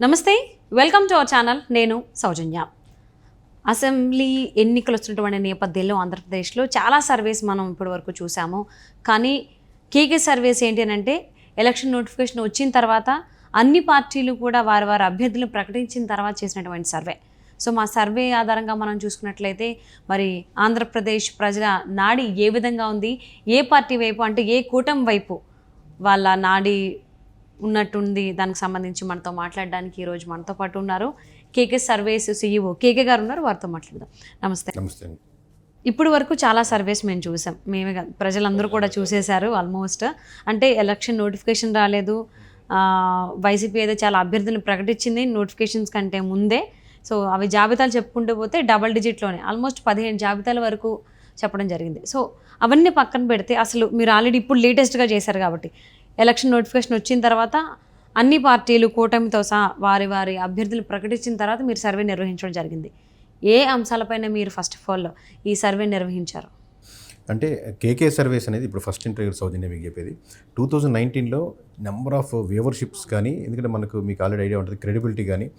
నమస్తే, welcome to our channel. నేను సౌజన్య. Assembly ఎన్నికలు వస్తున్నటువంటి నేపథ్యంలో ఆంధ్రప్రదేశ్లో చాలా సర్వేస్ మనం ఇప్పటివరకు చూసాము. కానీ కేకే సర్వేస్ ఏంటి అని అంటే ఎలక్షన్ నోటిఫికేషన్ వచ్చిన తర్వాత అన్ని పార్టీలు కూడా వారి వారి అభ్యర్థులను ప్రకటించిన తర్వాత చేసినటువంటి సర్వే. సో మా సర్వే ఆధారంగా మనం చూసుకున్నట్లయితే మరి ఆంధ్రప్రదేశ్ ప్రజల నాడి ఏ విధంగా ఉంది, ఏ పార్టీ వైపు అంటే ఏ కూటమి వైపు వాళ్ళ నాడి ఉన్నట్టుంది, దానికి సంబంధించి మనతో మాట్లాడడానికి ఈరోజు మనతో పాటు ఉన్నారు కేకే సర్వేస్ CEO కేకే గారు ఉన్నారు. వారితో మాట్లాడదాం. నమస్తే. నమస్తే. ఇప్పుడు వరకు చాలా సర్వేస్ మేము చూసాం, మేమే కాదు ప్రజలందరూ కూడా చూసేశారు ఆల్మోస్ట్. అంటే ఎలక్షన్ నోటిఫికేషన్ రాలేదు, వైసీపీ అయితే చాలా అభ్యర్థులను ప్రకటించింది నోటిఫికేషన్స్ కంటే ముందే. సో అవి జాబితాలు చెప్పుకుంటూ పోతే డబల్ డిజిట్లోనే ఆల్మోస్ట్ 15 జాబితాల వరకు చెప్పడం జరిగింది. సో అవన్నీ పక్కన పెడితే అసలు మీరు ఆల్రెడీ ఇప్పుడు లేటెస్ట్గా చేశారు కాబట్టి ఎలక్షన్ నోటిఫికేషన్ వచ్చిన తర్వాత అన్ని పార్టీలు కూటమితో సహా వారి వారి అభ్యర్థులు ప్రకటించిన తర్వాత మీరు సర్వే నిర్వహించడం జరిగింది. ఏ అంశాలపైన మీరు ఫస్ట్ ఆఫ్ ఆల్ ఈ సర్వే నిర్వహించారు? అంటే కేకే సర్వేస్ అనేది ఇప్పుడు ఫస్ట్ ఇంటర్వ్యూ సౌజన్య మీకు చెప్పేది 2019లో నెంబర్ ఆఫ్ వ్యూవర్షిప్స్ కానీ, ఎందుకంటే మీకు ఆల్రెడీ ఐడియా ఉంటుంది, క్రెడిబిలిటీ కానీ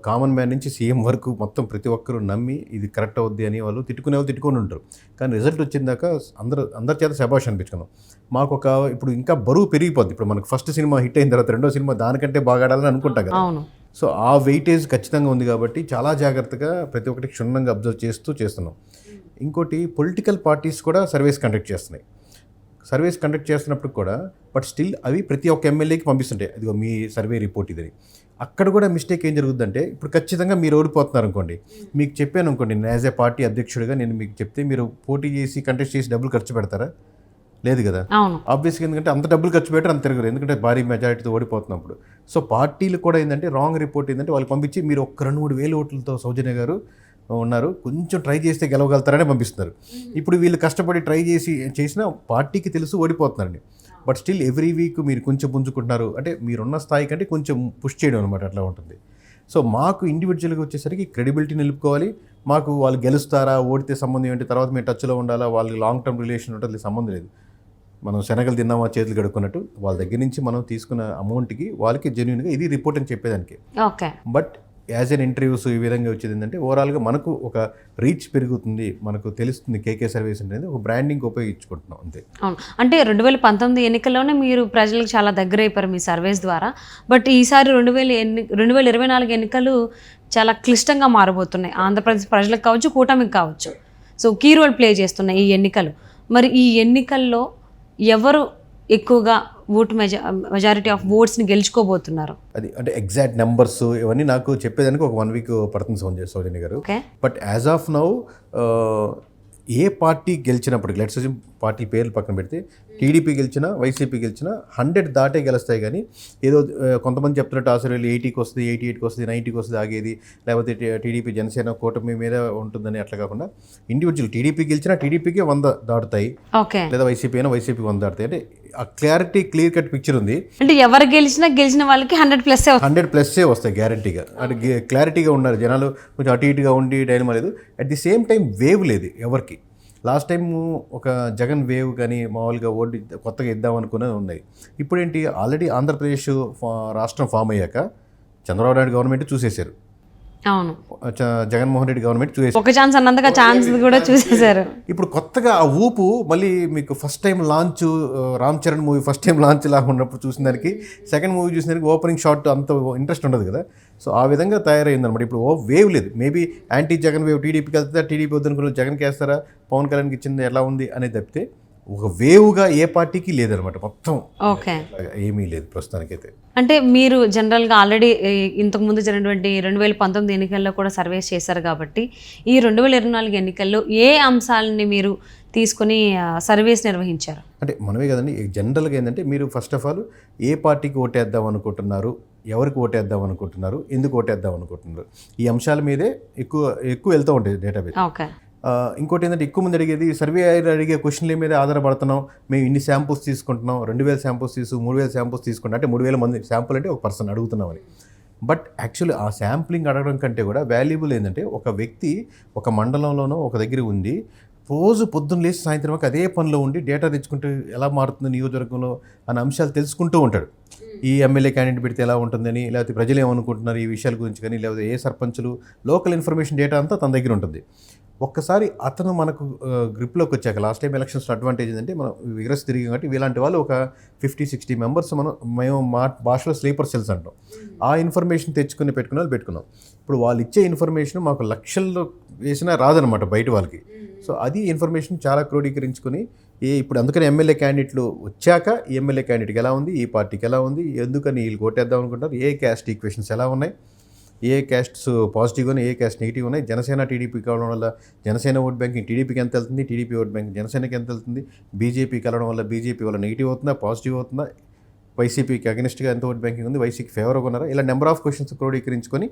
కామన్ మ్యాన్ నుంచి సీఎం వరకు మొత్తం ప్రతి ఒక్కరు నమ్మి ఇది కరెక్ట్ అవుద్ది అని వాళ్ళు తిట్టుకొని ఉంటారు. కానీ రిజల్ట్ వచ్చిందాక అందరి చేత శబాష్ అనిపించుకున్నాం. మాకు ఇప్పుడు ఇంకా బరువు పెరిగిపోద్ది. ఇప్పుడు మనకు ఫస్ట్ సినిమా హిట్ అయిన తర్వాత రెండో సినిమా దానికంటే బాగా ఆడాలని అనుకుంటాం కదా. సో ఆ వెయిటేజ్ ఖచ్చితంగా ఉంది కాబట్టి చాలా జాగ్రత్తగా ప్రతి ఒక్కటి క్షుణ్ణంగా అబ్జర్వ్ చేస్తున్నాం. ఇంకోటి పొలిటికల్ పార్టీస్ కూడా సర్వేస్ కండక్ట్ చేస్తున్నాయి. సర్వేస్ కండక్ట్ చేస్తున్నప్పుడు కూడా బట్ స్టిల్ అవి ప్రతి ఒక్క ఎమ్మెల్యేకి పంపిస్తుంటాయి, అదిగో మీ సర్వే రిపోర్ట్ ఇదని. అక్కడ కూడా మిస్టేక్ ఏం జరుగుతుందంటే, ఇప్పుడు ఖచ్చితంగా మీరు ఓడిపోతున్నారు అనుకోండి, మీకు చెప్పాను అనుకోండి, నేను యాజ్ ఏ పార్టీ అధ్యక్షుడిగా నేను మీకు చెప్తే మీరు పోటీ చేసి కంటెస్ట్ చేసి డబ్బులు ఖర్చు పెడతారా? లేదు కదా. ఆబ్వియస్గా ఎందుకంటే అంత డబ్బులు ఖర్చు పెట్టారు, అంత తిరగరు, ఎందుకంటే భారీ మెజారిటీతో ఓడిపోతున్నప్పుడు. సో పార్టీలు కూడా ఏంటంటే రాంగ్ రిపోర్ట్ ఏంటంటే వాళ్ళు పంపించి మీరు ఒక 2-3 వేల ఓట్లతో సౌజన్య గారు ఉన్నారు, కొంచెం ట్రై చేస్తే గెలవగలుగుతారని పంపిస్తున్నారు. ఇప్పుడు వీళ్ళు కష్టపడి ట్రై చేసినా పార్టీకి తెలుసు ఓడిపోతున్నారండి. బట్ స్టిల్ ఎవ్రీ వీక్ మీరు కొంచెం పుంజుకుంటున్నారు అంటే మీరున్న స్థాయి కంటే కొంచెం పుష్ చేయడం అనమాట, అట్లా ఉంటుంది. సో మాకు ఇండివిజువల్గా వచ్చేసరికి క్రెడిబిలిటీ నిలుపుకోవాలి. మాకు వాళ్ళు గెలుస్తారా ఓడితే సంబంధం ఏంటి, తర్వాత మీరు టచ్లో ఉండాలా, వాళ్ళకి లాంగ్ టర్మ్ రిలేషన్ ఉంటుంది, సంబంధం లేదు. మనం శనగలు తిన్నామా చేతులు కడుక్కున్నట్టు వాళ్ళ దగ్గర నుంచి మనం తీసుకున్న అమౌంట్కి వాళ్ళకి జెన్యున్గా ఇది రిపోర్ట్ అని చెప్పేదానికి. బట్ యాజ్ ఎన్ ఇంటర్వ్యూస్ ఈ విధంగా వచ్చేది ఏంటంటే ఓవరాల్గా మనకు ఒక రీచ్ పెరుగుతుంది, మనకు తెలుస్తుంది కేకే సర్వీస్ అనేది ఒక బ్రాండింగ్ ఉపయోగించుకుంటున్నాం అంతే. అవును, అంటే 2019 ఎన్నికల్లోనే మీరు ప్రజలకు చాలా దగ్గర అయిపోయారు మీ సర్వేస్ ద్వారా. బట్ ఈసారి 2024 ఎన్నికలు చాలా క్లిష్టంగా మారబోతున్నాయి ఆంధ్రప్రదేశ్ ప్రజలకు కావచ్చు, కూటమికి కావచ్చు. సో కీ రోల్ ప్లే చేస్తున్నాయి ఈ ఎన్నికలు. మరి ఈ ఎన్నికల్లో ఎవరు ఎక్కువగా మెజారిటీ ఆఫ్ ఓట్స్ని గెలుచుకోబోతున్నారు? అది అంటే ఎగ్జాక్ట్ నెంబర్స్ ఇవన్నీ నాకు చెప్పేదానికి ఒక 1 వీక్ పడుతుంది సౌజన్య గారు. But as of now a party గెలిచినప్పటికి లెట్స్ అస్యూమ్ పార్టీ పేర్లు పక్కన పెడితే టీడీపీ గెలిచినా వైసీపీ గెలిచినా 100 దాటే గెలుస్తాయి. కానీ ఏదో కొంతమంది చెప్తున్నట్టు ఆశ్చర్యాలు 80కి వస్తుంది, 88కి వస్తుంది, 90కి వస్తుంది ఆగేది, లేకపోతే టీడీపీ జనసేన కూటమి మీద ఉంటుందని అట్లా కాకుండా ఇండివిజువల్ టీడీపీ గెలిచినా టీడీపీకి 100 దాటుతాయి, లేదా వైసీపీ అయినా వైసీపీకి 100 దాటుతాయి. అంటే ఆ క్లియర్ కట్ పిక్చర్ ఉంది. అంటే ఎవరు గెలిచిన వాళ్ళకి 100+ వస్తాయి గ్యారంటీగా. అంటే క్లారిటీగా ఉన్నారు జనాలు, కొంచెం అటు ఇటుగా ఉండి డైనమా లేదు. At the same time wave లేదు ఎవరికి. లాస్ట్ టైం ఒక జగన్ వేవ్ కానీ మామూలుగా ఓడి కొత్తగా ఇద్దామనుకునే ఉన్నాయి. ఇప్పుడేంటి, ఆల్రెడీ ఆంధ్రప్రదేశ్ రాష్ట్రం ఫామ్ అయ్యాక చంద్రబాబు నాయుడు గవర్నమెంట్ చూసేశారు, అవును, జగన్మోహన్ రెడ్డి గవర్నమెంట్ చూసేసారు, ఒక ఛాన్స్ అన్నందుగా ఛాన్స్ కూడా చూసేశారు. ఇప్పుడు కొత్తగా ఆ ఊపు మళ్ళీ మీకు first time launch Ram Charan movie first time launch లాగా ఉన్నప్పుడు చూసిన దానికి సెకండ్ మూవీ చూసిన దానికి ఓపెనింగ్ షాట్ అంత ఇంట్రెస్ట్ ఉండదు కదా. సో ఆ విధంగా తయారైందనమాట. ఇప్పుడు వేవ్ లేదు. మేబీ యాంటీ జగన్ వేవ్ టీడీపీకి వెళ్తే టీడీపీ వద్దనుకున్న జగన్కి వేస్తారా, పవన్ కళ్యాణ్కి ఇచ్చింది ఎలా ఉంది అనేది తప్పితే ఒక వేవ్గా ఏ పార్టీకి లేదనమాట. మొత్తం ఏమీ లేదు ప్రస్తుతానికైతే. అంటే మీరు జనరల్గా ఆల్రెడీ ఇంతకుముందు జరిగినటువంటి 2019 ఎన్నికల్లో కూడా సర్వేస్ చేశారు కాబట్టి ఈ 2024 ఎన్నికల్లో ఏ అంశాలని మీరు తీసుకుని సర్వేస్ నిర్వహించారు? అంటే మనమే కదండి, జనరల్గా ఏంటంటే మీరు ఫస్ట్ ఆఫ్ ఆల్ ఏ పార్టీకి ఓటేద్దాం అనుకుంటున్నారు, ఎవరికి ఓటేద్దాం అనుకుంటున్నారు, ఎందుకు ఓటేద్దాం అనుకుంటున్నారు, ఈ అంశాల మీదే ఎక్కువ వెళ్తూ ఉంటాయి డేటాబేస్. ఇంకోటి ఏంటంటే ఎక్కువ మంది అడిగేది సర్వే అడిగే క్వశ్చన్ల మీద ఆధారపడుతున్నాం, మేము ఇన్ని శాంపుల్స్ తీసుకుంటున్నాం, 2000 శాంపుల్స్ 3000 శాంపుల్స్ తీసుకుంటాం, అంటే 3000 మంది శాంపుల్ అంటే ఒక పర్సన్ అడుగుతున్నామని. బట్ యాక్చువల్లీ ఆ శాంప్లింగ్ అడగడం కంటే కూడా వాల్యుబుల్ ఏంటంటే ఒక వ్యక్తి ఒక మండలంలోనో ఒక దగ్గర ఉంది రోజు పొద్దున్న లేచి సాయంత్రం వరకు అదే పనిలో ఉండి డేటా తెచ్చుకుంటూ ఎలా మారుతుంది నియోజకవర్గంలో అనే అంశాలు తెలుసుకుంటూ ఉంటాడు. ఈ ఎమ్మెల్యే క్యాండిడేట్ పెడితే ఎలా ఉంటుందని, లేకపోతే ప్రజలు ఏమనుకుంటున్నారు ఈ విషయాల గురించి కానీ, లేకపోతే ఏ సర్పంచులు లోకల్ ఇన్ఫర్మేషన్ డేటా అంతా తన దగ్గర ఉంటుంది. ఒక్కసారి అతను మనకు గ్రిప్లోకి వచ్చాక లాస్ట్ టైం ఎలక్షన్స్లో అడ్వాంటేజ్ ఏంటంటే మనం విగ్రస్ తిరిగి కాబట్టి ఇలాంటి వాళ్ళు ఒక 50-60 మెంబర్స్ మేము మా భాషలో స్లీపర్ సెల్స్ అంటాం. ఆ ఇన్ఫర్మేషన్ పెట్టుకున్న వాళ్ళు పెట్టుకున్నాం. ఇప్పుడు వాళ్ళు ఇచ్చే ఇన్ఫర్మేషన్ మాకు లక్షల్లో వేసినా రాదనమాట బయట వాళ్ళకి. సో అది ఇన్ఫర్మేషన్ చాలా క్రోడీకరించుకొని ఇప్పుడు అందుకని ఎమ్మెల్యే క్యాండిడేట్లు వచ్చాక ఈ ఎమ్మెల్యే క్యాండిడేట్కి ఎలా ఉంది, ఈ పార్టీకి ఎలా ఉంది, ఎందుకని వీళ్ళు కొట్టేద్దాం అనుకుంటారు, ఏ క్యాస్ట్ ఈక్వేషన్స్ ఎలా ఉన్నాయి, ఏ క్యాస్ట్స్ పాజిటివ్ ఉన్నాయి, ఏ క్యాస్ట్ నెగిటివ్ ఉన్నాయి, జనసేన టీడీపీ కలవడం వల్ల జనసేన ఓట్ బ్యాంకింగ్ టీడీపీకి ఎంత వెళ్తుంది, టీడీపీ ఓట్ బ్యాంకింగ్ జనసేనకి ఎంత వెళ్తుంది, బీజేపీ కలవడం వల్ల బీజేపీ వల్ల నెగిటివ్ అవుతుందా పాజిటివ్ అవుతుందా, వైసీపీకి అగెనిస్ట్గా ఎంత ఓట్ బ్యాంకింగ్ ఉంది, వైసీపీకి ఫేవర్గా ఉన్నారా, ఇలా నెంబర్ ఆఫ్ క్వశ్చన్స్ క్రోడీకరించుకొని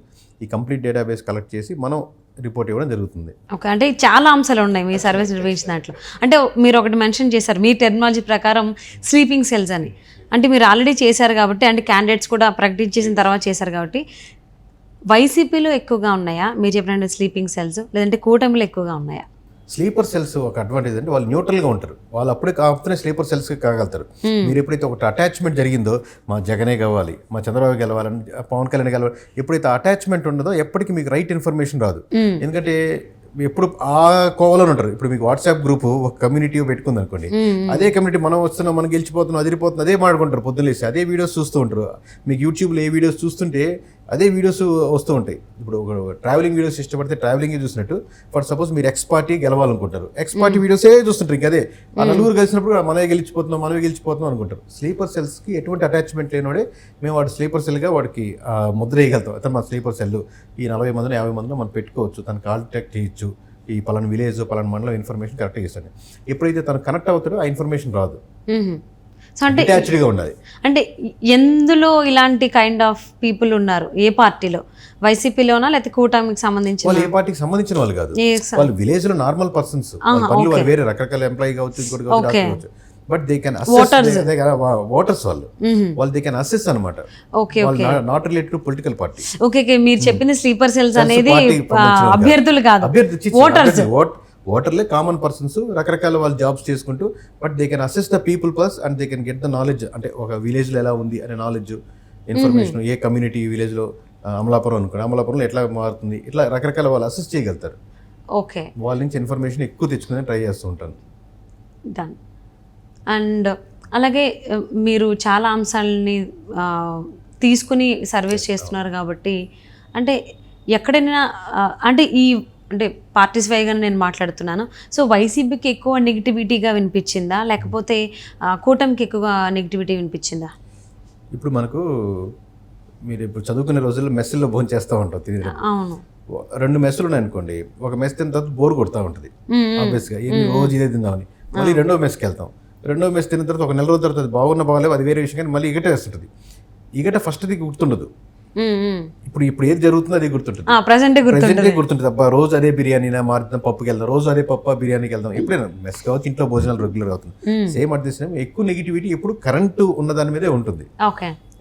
ఈ కంప్లీట్ డేటాబేస్ కలెక్ట్ చేసి మనం రిపోర్ట్ ఇవ్వడం జరుగుతుంది. ఓకే, అంటే చాలా అంశాలు ఉన్నాయి మీ సర్వీస్ నిర్వహించిన దాంట్లో. అంటే మీరు ఒకటి మెన్షన్ చేశారు మీ టెక్నాలజీ ప్రకారం స్లీపింగ్ సెల్స్ అని. అంటే మీరు ఆల్రెడీ చేశారు కాబట్టి, అంటే క్యాండిడేట్స్ కూడా ప్రకటించేసిన తర్వాత చేశారు కాబట్టి, వైసీపీలో ఎక్కువగా ఉన్నాయా మీరు చెప్పినట్టు స్లీపింగ్ సెల్స్, లేదంటే కూటమిలో ఎక్కువగా ఉన్నాయా? స్లీపర్ సెల్స్ ఒక అడ్వాంటేజ్ అంటే వాళ్ళు న్యూట్రల్గా ఉంటారు. వాళ్ళు అప్పుడే కాకపోతే స్లీపర్ సెల్స్కి కాగలుగుతారు. మీరు ఎప్పుడైతే ఒకటి అటాచ్మెంట్ జరిగిందో మా జగనే కావాలి, మా చంద్రబాబు గెలవాలని, పవన్ కళ్యాణ్ గెలవాలి, ఎప్పుడైతే అటాచ్మెంట్ ఉండదో ఎప్పటికీ మీకు రైట్ ఇన్ఫర్మేషన్ రాదు. ఎందుకంటే ఎప్పుడు ఆ కోవలో ఉంటారు. ఇప్పుడు మీకు వాట్సాప్ గ్రూప్ ఒక కమ్యూనిటీ పెట్టుకుంది అనుకోండి, అదే కమ్యూనిటీ మనం వస్తున్నాం, మనం గెలిచిపోతున్నాం, అదిరిపోతున్నాం, అదే మాడుకుంటారు పొద్దున్నేసి, అదే వీడియోస్ చూస్తూ ఉంటారు. మీకు యూట్యూబ్లో ఏ వీడియోస్ చూస్తుంటే అదే వీడియోస్ వస్తూ ఉంటాయి. ఇప్పుడు ఒక ట్రావెలింగ్ వీడియోస్ ఇష్టపడితే ట్రావెలింగ్ చూసినట్టు, ఫర్ సపోజ్ మీరు ఎక్స్ పార్టీ గెలవాలనుకుంటారు, ఎక్స్ పార్టీ వీడియోసే చూస్తుంటారు. ఇంకా అదే ఆ నలుగురు కలిసినప్పుడు మనమే గెలిచిపోతున్నాం అనుకుంటారు. స్లీపర్ సెల్స్కి ఎటువంటి అటాచ్మెంట్ లేనివాడే మేము వాడు స్లీపర్ సెల్గా వాడికి ముద్ర వేయగలుగుతాం. అతను మన స్లీపర్ సెల్ ఈ 40 మందిని 50 మందిలో మనం పెట్టుకోవచ్చు, తను కాంటాక్ట్ చేయొచ్చు, ఈ పలానా విలేజ్ పలానా మండలం ఇన్ఫర్మేషన్ కరెక్ట్గా ఇస్తాను. ఎప్పుడైతే తను కనెక్ట్ అవుతాడో ఆ ఇన్ఫర్మేషన్ రాదు. సో అంటే అటాచ్డ్గా ఉండాలి. అంటే ఎందులో ఇలాంటి కైండ్ ఆఫ్ పీపుల్ ఉన్నారు, ఏ పార్టీలో, వైసీపీలోనా లేకపోతే కూటమికి సంబంధించిన వాళ్ళు? ఏ పార్టీకి సంబంధించిన వాళ్ళు కాదు, వాళ్ళు విలేజ్ లో నార్మల్ పర్సన్స్, వాళ్ళు వేరే రకరకాల ఎంప్లాయీ కావచ్చు, ఇంకోటి కావచ్చు, బట్ దే కెన్ ఓటర్స్ వాళ్ళు దే కెన్ అసెస్ అనమాట. Not related to political party. Okay, మీరు చెప్పిన స్లీపర్ సెల్స్ అనేది అభ్యర్థులు కాదు, ఓటర్లే కామన్ పర్సన్స్, రకరకాల వాళ్ళు జాబ్స్ చేసుకుంటూ, but they can assess the people plus and they can get the knowledge. అంటే ఒక విలేజ్లో ఎలా ఉంది అనే నాలెడ్జ్, ఇన్ఫర్మేషన్, ఏ కమ్యూనిటీ విలేజ్లో అమలాపురం అనుకోండి, అమలాపురంలో ఎట్లా మారుతుంది, ఇట్లా రకరకాల వాళ్ళు అసెస్ చేయగలుగుతారు. ఓకే, వాళ్ళ నుంచి ఇన్ఫర్మేషన్ ఎక్కువ తెచ్చుకుని ట్రై చేస్తూ ఉంటాను. డన్. అండ్ అలాగే మీరు చాలా అంశాలని తీసుకుని సర్వీస్ చేస్తున్నారు కాబట్టి, అంటే ఎక్కడైనా అంటే అంటే పార్టీస్ వైగా నేను మాట్లాడుతున్నాను. సో వైసీపీకి ఎక్కువ నెగిటివిటీగా వినిపించిందా, లేకపోతే కూటమికి ఎక్కువ నెగిటివిటీ వినిపించిందా? ఇప్పుడు మనకు మీరు ఇప్పుడు చదువుకునే రోజుల్లో మెస్సుల్లో భోజనం చేస్తూ ఉంటాం తిరిగి. అవును, 2 మెస్సులు ఉన్నాయి అనుకోండి, ఒక మెస్ తిన్న తర్వాత బోర్ కొడుతూ ఉంటుంది ఆబ్వియస్గా, రోజు ఇదే తిందామని. మళ్ళీ 2వ మెస్కి వెళ్తాం. 2వ మెస్ తిన్న తర్వాత ఒక నెల రోజుల తర్వాత బాగులేవు, అది వేరే విషయం, కానీ మళ్ళీ ఈగట వేస్తుంటుంది. ఈగట ఫస్ట్ది గుర్తుండదు. ఇప్పుడు ఏది జరుగుతుందో అదే గుర్తుంటుంది, ప్రెసెంటే గుర్తుంటుంది. అబ్బా రోజు అదే బిర్యానీనా మారుతాం, పప్పుకి వెళ్దాం, రోజు అదే పప్పు బిర్యానీకి వెళ్దాం, ఎప్పుడైనా మెస్ కావచ్చు, ఇంట్లో భోజనాలు రెగ్యులర్ అవుతుంది. సేమ్ అట్ ది సేమ్ ఎక్కువ నెగిటివిటీ ఎప్పుడు కరెంటు ఉన్న దాని మీదే ఉంటుంది.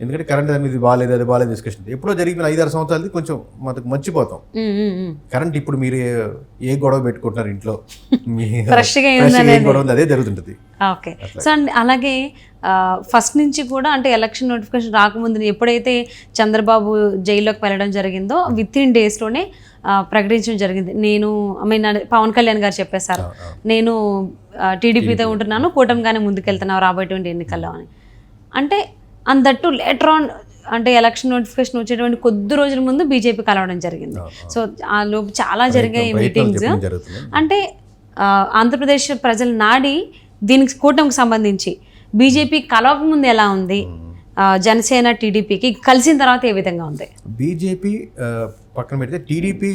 ఎందుకంటే కరెంట్ దాని మీద బాగాలేదు, అది బాగాలేదు డిస్కషన్ ఎప్పుడో జరిగిన 5-6 సంవత్సరాలది కొంచెం మనకు మర్చిపోతాం. కరెంట్ ఇప్పుడు మీరు ఏ గొడవ పెట్టుకుంటున్నారు ఇంట్లో, గొడవ ఉంది, అదే జరుగుతుంటుంది. ఓకే, సో అండ్ అలాగే ఫస్ట్ నుంచి కూడా అంటే ఎలక్షన్ నోటిఫికేషన్ రాకముందు ఎప్పుడైతే చంద్రబాబు జైల్లోకి వెళ్ళడం జరిగిందో విత్-ఇన్ డేస్లోనే ప్రకటించడం జరిగింది. నేను పవన్ కళ్యాణ్ గారు చెప్పేశారు, నేను టీడీపీతో ఉంటున్నాను, కూటమిగానే ముందుకెళ్తున్నాను రాబోయేటువంటి ఎన్నికల్లో అని. అంటే అందట్టు లేటర్ ఆన్ అంటే ఎలక్షన్ నోటిఫికేషన్ వచ్చేటువంటి కొద్ది రోజుల ముందు బీజేపీ కలవడం జరిగింది. సో ఆ లోపు చాలా జరిగాయి మీటింగ్స్. అంటే ఆంధ్రప్రదేశ్ ప్రజల నాడి దీనికి కూటమికి సంబంధించి బీజేపీ కలవక ముందు ఎలా ఉంది, జనసేన టీడీపీకి కలిసిన తర్వాత ఏ విధంగా ఉంది? బీజేపీ పక్కన పెడితే టీడీపీ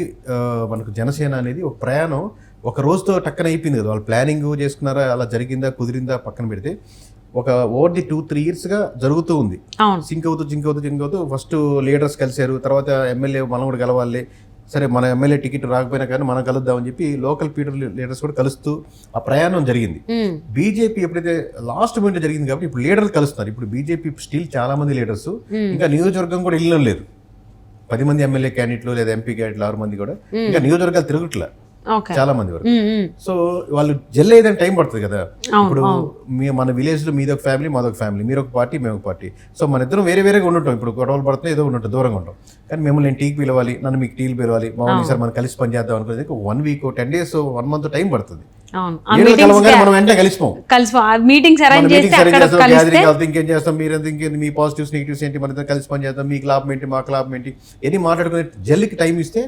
మనకు జనసేన అనేది ఒక ప్రయాణం ఒక రోజుతో టక్కన అయిపోయింది కదా. వాళ్ళు ప్లానింగ్ చేసుకున్నారా, అలా జరిగిందా కుదిరిందా పక్కన పెడితే ఒక ఓవర్ ది 2-3 yearsగా జరుగుతూ ఉంది. సింక్ అవుతూ ఫస్ట్ లీడర్స్ కలిశారు, తర్వాత ఎమ్మెల్యే మనం కూడా కలవాలి, సరే మన ఎమ్మెల్యే టికెట్ రాకపోయినా కానీ మనం కలుద్దామని చెప్పి లోకల్ పీటర్ లీడర్స్ కూడా కలుస్తూ ఆ ప్రయాణం జరిగింది. బీజేపీ ఎప్పుడైతే లాస్ట్ మినిట్ జరిగింది కాబట్టి ఇప్పుడు లీడర్లు కలుస్తున్నారు. ఇప్పుడు బీజేపీ స్టిల్ చాలా మంది లీడర్స్ ఇంకా నియోజకవర్గం కూడా వెళ్ళడం లేదు. 10 మంది ఎమ్మెల్యే క్యాండిడేట్లు లేదా ఎంపీ క్యాండిడేట్లు 6 మంది కూడా ఇంకా నియోజకవర్గాలు తిరగట్లా. ఓకే. చాలా మంది వరకు. సో వాళ్ళు జెల్ ఏదైనా టైం పడుతుంది కదా. ఇప్పుడు మన విలేజ్ లో మీదొక ఫ్యామిలీ మాదొక ఫ్యామిలీ, మీరు ఒక పార్టీ మేము ఒక పార్టీ. సో మన ఇద్దరం వేరే వేరేగా ఉండటం, ఇప్పుడు గొడవలు పడుతున్నాయి ఏదో ఉండటం, దూరంగా ఉంటాం. కానీ మిమ్మల్ని నేను టీకి పిలవాలి, నన్ను మీకు టీలు పిలవాలి, మామూలు సార్ మనం కలిసి పని చేద్దాం అనుకునేది 1 వీక్ 10 days 1 month టైం పడుతుంది. మనం వెంటనే కలిసిపోం, మీటింగ్స్ అరేంజ్ చేస్తే ఇంకేం చేస్తాం, మీరు ఇంకేంటి మీ పాజిటివ్స్ నెగిటివ్స్ ఏంటి, మన కలిసి పని చేద్దాం, మీకు లాభం ఏంటి మాకు లాభం ఏంటి ఎన్ని మాట్లాడుకునే జల్లికి టైం ఇస్తే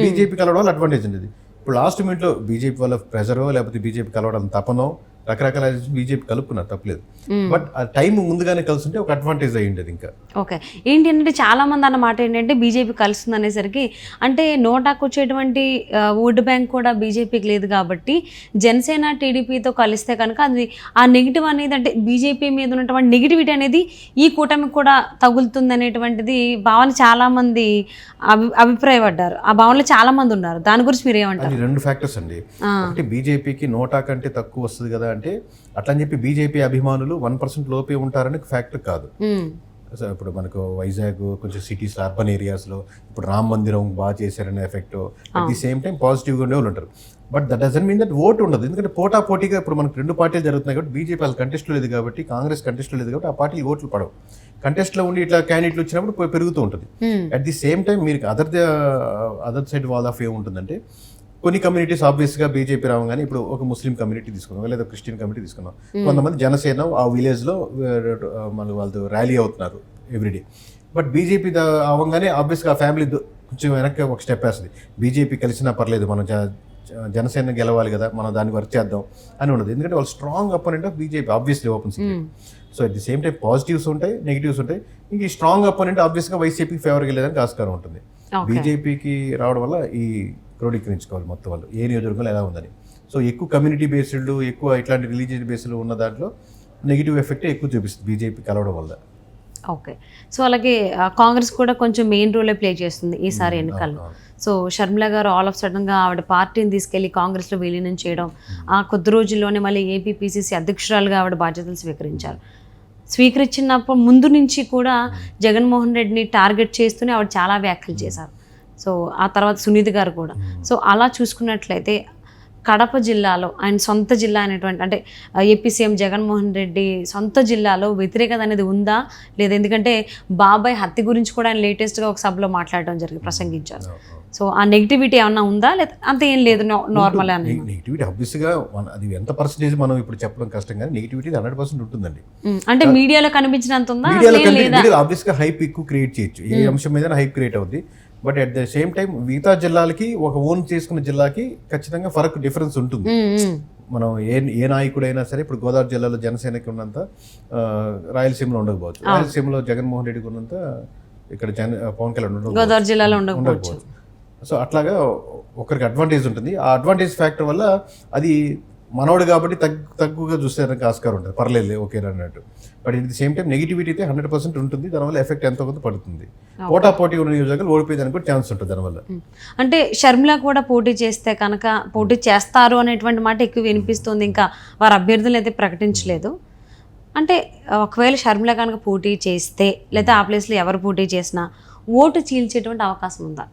బీజేపీ కలవడం వల్ల అడ్వాంటేజ్ ఉండేది. ఇప్పుడు లాస్ట్ మినిట్లో బీజేపీ వల్ల ప్రెజరో లేకపోతే బీజేపీ కలవడం తపనో రకరకాల బీజేపీ కలుపుకున్నారు, తప్పలేదు. బట్ ఆ టైం ముందుగానే కలుసుంటే ఒక అడ్వాంటేజ్ అయ్యి ఉండేది. ఇంకా ఓకే, ఏంటి అంటే చాలా మంది అన్న మాట ఏంటంటే బీజేపీ కలుస్తుంది అనేసరికి, అంటే నోటాకు వచ్చేటువంటి ఓటు బ్యాంక్ కూడా బీజేపీకి లేదు కాబట్టి జనసేన టీడీపీతో కలిస్తే కనుక అది ఆ నెగిటివ్ అనేది, అంటే బీజేపీ మీద ఉన్నటువంటి నెగిటివిటీ అనేది ఈ కూటమికి కూడా తగులుతుంది అనేటువంటిది భావన చాలా మంది అభిప్రాయపడ్డారు. ఆ భావనలో చాలా మంది ఉన్నారు. దాని గురించి మీరు ఏమంటారు? అది 2 ఫ్యాక్టర్స్ అండి. అంటే బీజేపీకి నోటా కంటే తక్కువ వస్తుంది కదా అంటే అట్లా అని చెప్పి బీజేపీ అభిమానులు 1% లోపే ఉంటారని ఫ్యాక్టర్ కాదు. ఇప్పుడు మనకు వైజాగ్ కొంచెం సిటీస్ అర్బన్ ఏరియాస్లో ఇప్పుడు రామ మందిరం బాగా చేశారనే effect, at the same time పాజిటివ్గా ఉండే వాళ్ళు ఉంటారు. But that doesn't mean that vote ఉండదు. ఎందుకంటే పోటీగా ఇప్పుడు మనకు 2 పార్టీలు జరుగుతున్నాయి కాబట్టి బీజేపీ వాళ్ళు కంటెస్ట్లో లేదు కాబట్టి, కాంగ్రెస్ కంటెస్ట్లో లేదు కాబట్టి ఆ పార్టీ ఓట్లు పడవు. కంటెస్ట్లో ఉండి ఇట్లా క్యాండిడేట్లు వచ్చినప్పుడు పెరుగుతూ ఉంటుంది. అట్ ది సేమ్ టైం మీరు అదర్ సైడ్ వాల్ ఆఫ్ ఏముంటుందంటే, కొన్ని కమ్యూనిటీస్ ఆబ్వియస్గా బీజేపీ రావగానే, ఇప్పుడు ఒక ముస్లిం కమ్యూనిటీ తీసుకున్నాం లేదా క్రిస్టియన్ కమ్యూనిటీ తీసుకున్నాం, కొంతమంది జనసేన ఆ విలేజ్లో మన వాళ్ళు ర్యాలీ అవుతున్నారు ఎవ్రీడే. బట్ బీజేపీ అవ్వగానే ఆబ్వియస్గా ఆ ఫ్యామిలీ కొంచెం వెనక్కి ఒక స్టెప్ వేస్తుంది. బీజేపీ కలిసినా పర్లేదు, మనం జనసేన గెలవాలి కదా, మనం దాన్ని వర్క్ చేద్దాం అని ఉండదు. ఎందుకంటే వాళ్ళు strong opponent of BJP, obviously open secret. So at the same time positives ఉంటాయి, నెగిటివ్స్ ఉంటాయి. ఇంక ఈ స్ట్రాంగ్ అపోనెంట్ ఆబ్వియస్గా వైసీపీకి ఫేవర్గా వెళ్ళేదానికి ఆస్కారం ఉంటుంది. బీజేపీకి రావడం వల్ల ఈ క్రోడీకరించుకోవాలి మొత్తం వాళ్ళు ఏ నియోజకవర్గంలో ఎలా ఉందని. సో ఎక్కువ కమ్యూనిటీ బేస్డ్, ఎక్కువ ఇట్లాంటి రిలీజియస్ బేస్డ్ ఉన్న దాంట్లో నెగిటివ్ ఎఫెక్ట్ ఎక్కువ చూపిస్తుంది బీజేపీ కలవడం వల్ల. ఓకే, సో అలాగే కాంగ్రెస్ కూడా కొంచెం మెయిన్ రోలే ప్లే చేస్తుంది ఈసారి ఎన్నికల్లో. సో షర్మిల గారు ఆల్ ఆఫ్ సడన్గా ఆవిడ పార్టీని తీసుకెళ్లి కాంగ్రెస్లో విలీనం చేయడం, ఆ కొద్ది రోజుల్లోనే మళ్ళీ ఏపీపీసీసీ అధ్యక్షురాలుగా ఆవిడ బాధ్యతలు స్వీకరించారు. స్వీకరించినప్పుడు ముందు నుంచి కూడా జగన్మోహన్ రెడ్డిని టార్గెట్ చేస్తూనే ఆవిడ చాలా వ్యాఖ్యలు చేశారు. సో ఆ తర్వాత సునీత గారు కూడా. సో అలా చూసుకున్నట్లయితే కడప జిల్లాలో ఆయన సొంత జిల్లా అయినటువంటి, అంటే ఏపీ సీఎం జగన్మోహన్ రెడ్డి సొంత జిల్లాలో వ్యతిరేకత అనేది ఉందా లేదా? ఎందుకంటే బాబాయ్ హత్య గురించి కూడా ఆయన లేటెస్ట్గా ఒక సభలో మాట్లాడడం జరిగింది, ప్రసంగించారు. సో ఆ నెగిటివిటీ ఏమన్నా ఉందా లేదా అంత ఏం లేదు, నార్మల్ అని? నెగిటివిటీ ఆబ్వియస్గా అది ఎంత పర్సెంటేజ్ మనం ఇప్పుడు చెప్పడం కష్టం, కానీ నెగిటివిటీ 100% ఉంటుందండి. అంటే మీడియాలో కనిపించినంత ఉందా? ఆబ్వియస్గా హైప్ ఎక్కువ క్రియేట్ చేయొచ్చు, ఏ అంశం మీద హైప్ క్రియేట్ అవుద్ది. But at the same time మిగతా జిల్లాలకి ఒక ఓన్ చేసుకున్న జిల్లాకి ఖచ్చితంగా డిఫరెన్స్ ఉంటుంది. మనం ఏ నాయకుడైనా సరే, ఇప్పుడు గోదావరి జిల్లాలో జనసేనకి ఉన్నంత రాయలసీమలో ఉండకపోవచ్చు, రాయలసీమలో జగన్మోహన్ రెడ్డికి ఉన్నంత ఇక్కడ పవన్ కళ్యాణ్ గోదావరి జిల్లాలో ఉండకపోవచ్చు. సో అట్లాగా ఒకరికి అడ్వాంటేజ్ ఉంటుంది. ఆ అడ్వాంటేజ్ ఫ్యాక్టర్ వల్ల అది మనోడు కాబట్టి తక్కువగా చూసేదానికి ఆస్కారం ఉంటుంది, పర్లేదు ఓకే అన్నట్టు. But it the same time negativity అయితే 100% ఉంటుంది. దానివల్ల ఎఫెక్ట్ ఎంతో కొంత పడుతుంది. పోటీ ఉన్న నియోజకవర్గాలు ఓడిపోయేదానికి కూడా ఛాన్స్ ఉంటుంది దానివల్ల. అంటే షర్మిల కూడా పోటీ చేస్తే కనుక పోటీ చేస్తారు అనేటువంటి మాట ఎక్కువ వినిపిస్తుంది. ఇంకా వారి అభ్యర్థులు అయితే ప్రకటించలేదు. అంటే ఒకవేళ షర్మిల కనుక పోటీ చేస్తే, లేదా ఆ ప్లేస్లో ఎవరు పోటీ చేసినా ఓటు చీల్చేటువంటి అవకాశం ఉందా?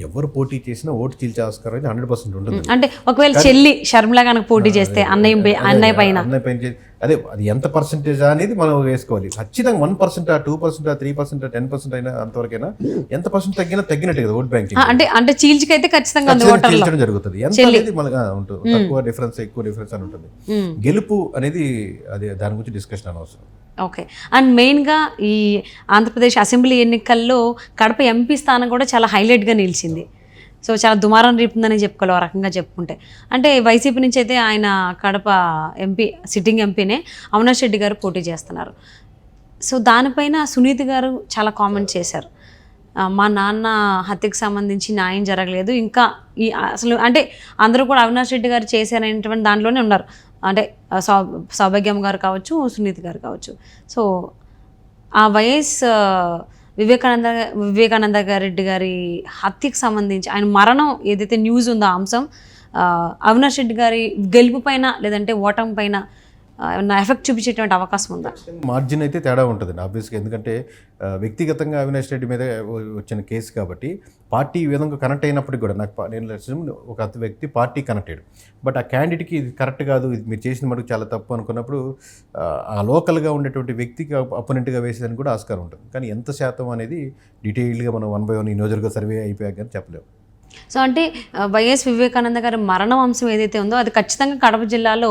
ఎవరు పోటీ చేసినా ఓటు చీల్చే ఆస్కారం అయితే 100% ఉంటుంది. అంటే ఒకవేళ చెల్లి షర్మిల కనుక పోటీ చేస్తే అన్నయ్య పైన అదే అది ఎంత పర్సెంటేజ్ అనేది మనం వేసుకోవాలి. ఖచ్చితంగా 1%, 2%, 3%, 10% అయినా అంతవరకైనా ఎంత పర్సెంట్ తగ్గినట్టు కదా ఓట్ బ్యాంకింగ్. అంటే చీల్చికైతే ఖచ్చితంగా జరుగుతుంది. ఎంత అనేది మనకు ఉంటుంది, తక్కువ డిఫరెన్స్ ఎక్కువ డిఫరెన్స్ అని ఉంటుంది. గెలుపు అనేది అది దాని గురించి డిస్కషన్ అనవసరం. ఓకే, అండ్ మెయిన్గా ఈ ఆంధ్రప్రదేశ్ అసెంబ్లీ ఎన్నికల్లో కడప ఎంపీ స్థానం కూడా చాలా హైలైట్గా నిలిచింది. సో చాలా దుమారం రేపుందని చెప్పుకోవాలి ఒక రకంగా చెప్పుకుంటే. అంటే వైసీపీ నుంచి అయితే ఆయన కడప ఎంపీ, సిట్టింగ్ ఎంపీనే అవినాష్ రెడ్డి గారు పోటీ చేస్తున్నారు. సో దానిపైన సునీత గారు చాలా కామెంట్ చేశారు. మా నాన్న హత్యకు సంబంధించి న్యాయం జరగలేదు, ఇంకా ఈ అసలు అంటే అందరూ కూడా అవినాష్ రెడ్డి గారు చేశారనేటువంటి దాంట్లోనే ఉన్నారు. అంటే సౌభాగ్యం గారు కావచ్చు, సునీత గారు కావచ్చు. సో ఆ వైఎస్ వివేకానంద రెడ్డి గారి హత్యకు సంబంధించి ఆయన మరణం ఏదైతే న్యూస్ ఉందో ఆ అంశం, అవినాష్ రెడ్డి గారి గెలుపు పైన లేదంటే ఓటమి పైన ఏమన్నా ఎఫెక్ట్ చూపించేటువంటి అవకాశం ఉందా? మార్జిన్ అయితే తేడా ఉంటుంది ఆబ్వియస్గా, ఎందుకంటే వ్యక్తిగతంగా అవినాష్ రెడ్డి మీద వచ్చిన కేసు కాబట్టి పార్టీ ఈ విధంగా కనెక్ట్ అయినప్పటికి కూడా నేను ఒక వ్యక్తి పార్టీ కనెక్టెడ్, బట్ ఆ క్యాండిడేట్కి ఇది కరెక్ట్ కాదు, ఇది మీరు చేసిన మటుకు చాలా తప్పు అనుకున్నప్పుడు ఆ లోకల్గా ఉండేటువంటి వ్యక్తికి అపోనెంట్గా వేసేదానికి కూడా ఆస్కారం ఉంటుంది. కానీ ఎంత శాతం అనేది డీటెయిల్డ్గా మనం 1 by 1 ఈ నియోజకవర్గ సర్వే అయిపోయాక కానీ చెప్పలేము. సో అంటే వైఎస్ వివేకానంద గారి మరణం అంశం ఏదైతే ఉందో అది ఖచ్చితంగా కడప జిల్లాలో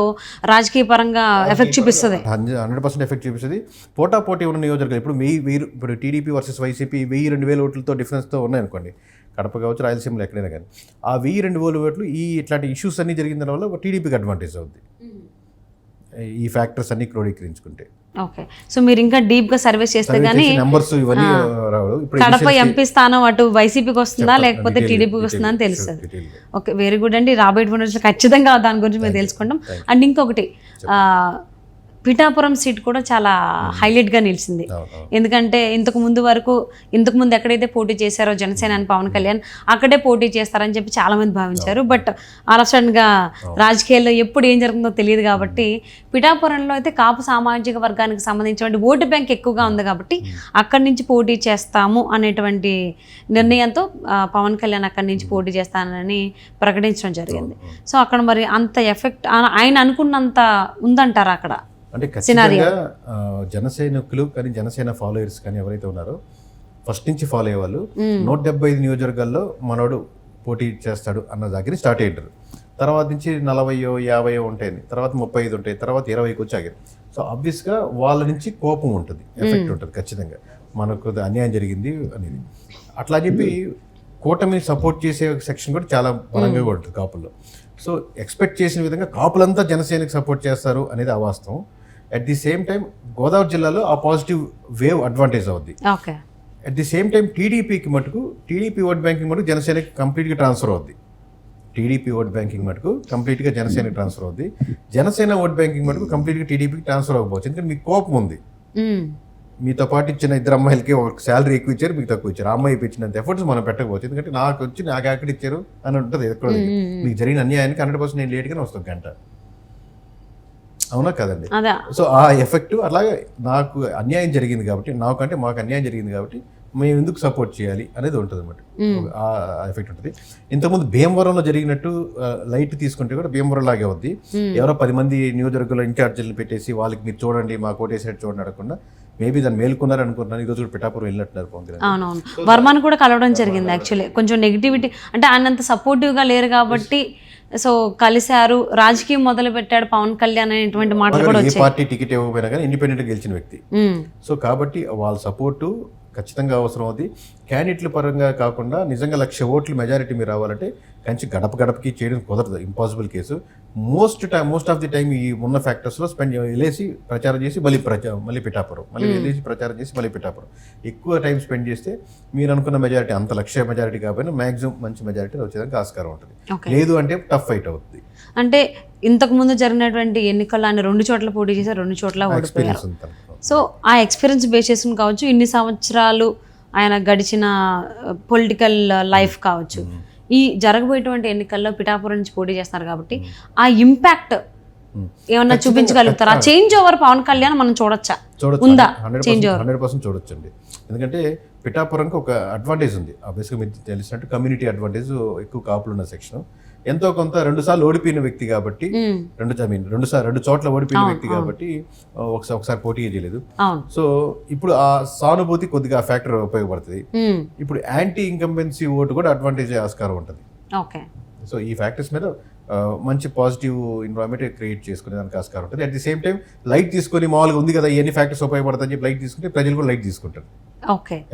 రాజకీయ పరంగా ఎఫెక్ట్ చూపిస్తుంది. 100% ఎఫెక్ట్ చూపిస్తుంది. పోటాపోటీ ఉన్న నియోజకవర్గాలు ఇప్పుడు టీడీపీ వర్సెస్ వైసీపీ 1000-2000 ఓట్లతో డిఫరెన్స్తో ఉన్నాయనుకోండి, కడప కావచ్చు రాయలసీమలో ఎక్కడైనా కానీ ఆ 1000-2000 ఓట్లు ఇట్లాంటి ఇష్యూస్ అన్నీ జరిగిన దానివల్ల టీడీపీకి అడ్వాంటేజ్ అవుద్ది ఈ ఫ్యాక్టర్స్ అన్ని క్రోడీకరించుకుంటే. ఓకే, సో మీరు ఇంకా డీప్గా సర్వీస్ చేస్తే కానీ నెంబర్స్ ఇవన్నీ రావు. కడప ఎంపీ స్థానం అటు వైసీపీకి వస్తుందా లేకపోతే టీడీపీకి వస్తుందా అని తెలుస్తుంది. ఓకే, వెరీ గుడ్ అండి. రాబోయే రోజులు ఖచ్చితంగా దాని గురించి మేము తెలుసుకుంటాం. అండ్ ఇంకొకటి పిఠాపురం సీట్ కూడా చాలా హైలైట్గా నిలిచింది. ఎందుకంటే ఇంతకు ముందు ఎక్కడైతే పోటీ చేశారో జనసేన అని పవన్ కళ్యాణ్ అక్కడే పోటీ చేస్తారని చెప్పి చాలామంది భావించారు. బట్ ఆల్ ఆఫ్ సడన్గా రాజకీయాల్లో ఎప్పుడు ఏం జరుగుతుందో తెలియదు కాబట్టి పిఠాపురంలో అయితే కాపు సామాజిక వర్గానికి సంబంధించిన ఓటు బ్యాంక్ ఎక్కువగా ఉంది కాబట్టి అక్కడి నుంచి పోటీ చేస్తాము అనేటువంటి నిర్ణయంతో పవన్ కళ్యాణ్ అక్కడి నుంచి పోటీ చేస్తానని ప్రకటించడం జరిగింది. సో అక్కడ మరి అంత ఎఫెక్ట్ ఆయన అనుకున్నంత ఉందంటారా అక్కడ? అంటే ఖచ్చితంగా జనసైనికులు కానీ జనసేన ఫాలోయర్స్ కానీ ఎవరైతే ఉన్నారో ఫస్ట్ నుంచి ఫాలో అయ్యేవాళ్ళు 175 నియోజకవర్గాల్లో మనోడు పోటీ చేస్తాడు అన్న దగ్గర స్టార్ట్ అయ్యారు. తర్వాత నుంచి 40-50 ఉంటాయి, తర్వాత 35 ఉంటాయి, తర్వాత 20కి వచ్చి ఆగారు. సో ఆబ్వియస్గా వాళ్ళ నుంచి కోపం ఉంటుంది, ఎఫెక్ట్ ఉంటుంది ఖచ్చితంగా, మనకు అన్యాయం జరిగింది అనేది. అట్లా చెప్పి కూటమిని సపోర్ట్ చేసే సెక్షన్ కూడా చాలా బలంగా కూడా ఉంటుంది కాపుల్లో. సో ఎక్స్పెక్ట్ చేసిన విధంగా కాపులంతా జనసేనకి సపోర్ట్ చేస్తారు అనేది అవాస్తవం. At the same time Godavari జిల్లాలో ఆ పాజిటివ్ వేవ్ అడ్వాంటేజ్ అవుద్ది. At the same time TDP vote banking మటుకు జనసేనకి కంప్లీట్గా ట్రాన్స్ఫర్ అవుద్ది. టీడీపీ ఓట్ బ్యాంకింగ్ మటుకు కంప్లీట్గా జనసేనకి ట్రాన్స్ఫర్ అవుద్ది. జనసేన ఓట్ బ్యాంకింగ్ మటుకు కంప్లీట్గా టీడీపీకి ట్రాన్స్ఫర్ అవ్వవచ్చు. ఎందుకంటే మీకు కోపం ఉంది, మీతో పాటు ఇచ్చిన 2 అమ్మాయిలకి ఒక శాలరీ ఎక్కువ ఇచ్చారు, మీకు తక్కువ ఇచ్చారు. ఆ అమ్మాయి ఇచ్చినంత ఎఫర్ట్స్ మనం పెట్టకపోవచ్చు, ఎందుకంటే నాకు ఎక్కడ ఇచ్చారు అని ఉంటుంది. ఎక్కడ మీకు జరిగిన అన్యాయానికి 100% నేను లేట్గానే వస్తాను గంట, అవునా కదండి? సో ఆ ఎఫెక్ట్ అలాగే నాకు అన్యాయం జరిగింది కాబట్టి, మాకు అన్యాయం జరిగింది కాబట్టి మేము ఎందుకు సపోర్ట్ చేయాలి అనేది ఉంటుంది అన్నమాట. ఆ ఎఫెక్ట్ ఉంటుంది. ఇంతకుముందు భీమవరంలో జరిగినట్టు లైట్ తీసుకుంటే కూడా భీమవరం లాగే అవుద్ది. ఎవరో 10 మంది నియోజకవర్గంలో ఇన్ఛార్జీలను పెట్టేసి వాళ్ళకి మీరు చూడండి మా కోటేసేట్టు చూడండి అడగకుండా మేబీ దాన్ని మేల్కొన్నారు అనుకుంటున్నాను. ఈరోజు కూడా పిఠాపురం వెళ్ళినట్టున్నారు పవన్ కళ్యాణ్. అవునవును, వర్మను కూడా కలవడం జరిగింది. యాక్చువల్లీ కొంచెం నెగిటివిటీ అంటే ఆయన అంత సపోర్టివ్గా లేరు కాబట్టి సో కలిశారు, రాజకీయం మొదలు పెట్టాడు పవన్ కళ్యాణ్ అనేటువంటి మాటలు కూడా వచ్చాయి. ఏ పార్టీ టికెట్ ఇవ్వకపోయినా కానీ ఇండిపెండెంట్గా గెలిచిన వ్యక్తి. సో కాబట్టి వాళ్ళ సపోర్టు ఖచ్చితంగా అవసరం అవుతుంది. క్యాండిడేట్ల పరంగా కాకుండా నిజంగా 1,00,000 ఓట్లు మెజారిటీ మీరు రావాలంటే కంచి గడపకి చేయడం కుదరదు, impossible case. Most of the time ఈ ఉన్న ఫ్యాక్టర్స్లో వెళ్ళేసి ప్రచారం చేసి మళ్ళీ పిఠాపురం, మళ్ళీ వెళ్ళేసి ప్రచారం చేసి మళ్ళీ పిఠాపురం ఎక్కువ టైం స్పెండ్ చేస్తే మీరు అనుకున్న మెజారిటీ అంత 1,00,000 మెజారిటీ కాకపోయినా మ్యాక్సిమం మంచి మెజారిటీ వచ్చేదానికి ఆస్కారం ఉంటుంది. లేదు అంటే టఫ్ ఫైట్ అవుతుంది. అంటే ఇంతకు ముందు జరిగినటువంటి ఎన్నికల్లో ఆయన 2 చోట్ల పోటీ చేశారు, 2 చోట్ల ఓడిపోయారు. సో ఆ ఎక్స్పీరియన్స్ బేస్ చేసుకుని కావచ్చు, ఇన్ని సంవత్సరాలు ఆయన గడిచిన పొలిటికల్ లైఫ్ కావచ్చు, ఈ జరగబోయేటువంటి ఎన్నికల్లో పిఠాపురం నుంచి పోటీ చేస్తున్నారు కాబట్టి ఆ ఇంపాక్ట్ ఏమన్నా చూపించగలుగుతారు? ఆ చేంజ్ ఓవర్ పవన్ కళ్యాణ్ మనం చూడొచ్చా? ఉందా చేంజ్ ఓవర్? 100% చూడొచ్చండి. ఎందుకంటే పిఠాపురంకి ఒక అడ్వాంటేజ్ ఉంది. ఆబ్వియస్గా మీకు తెలిసినట్టు కమ్యూనిటీ అడ్వాంటేజ్ ఎక్కువ కాపులు ఉన్న సెక్షన్. ఎంతో కొంత 2 సార్లు ఓడిపోయిన వ్యక్తి కాబట్టి, 2 చోట్ల ఓడిపోయిన వ్యక్తి కాబట్టి ఒకసారి పోటీ చేయలేదు. సో ఇప్పుడు ఆ సానుభూతి కొద్దిగా ఆ ఫ్యాక్టర్ ఉపయోగపడుతుంది. ఇప్పుడు యాంటీ ఇన్కంబెన్సీ ఓటు కూడా అడ్వాంటేజ్ ఆస్కారం ఉంటుంది. సో ఈ ఫ్యాక్టర్స్ మీద మంచి పాజిటివ్ ఎన్విరాన్మెంట్ క్రియేట్ చేసుకునే దానికి ఆస్కారం ఉంటుంది. At the same time light తీసుకొని మామూలుగా ఉంది కదా ఎన్ని ఫ్యాక్టర్స్ ఉపయోగపడతాయని చెప్పి లైట్ తీసుకుంటే ప్రజలు కూడా లైట్ తీసుకుంటారు.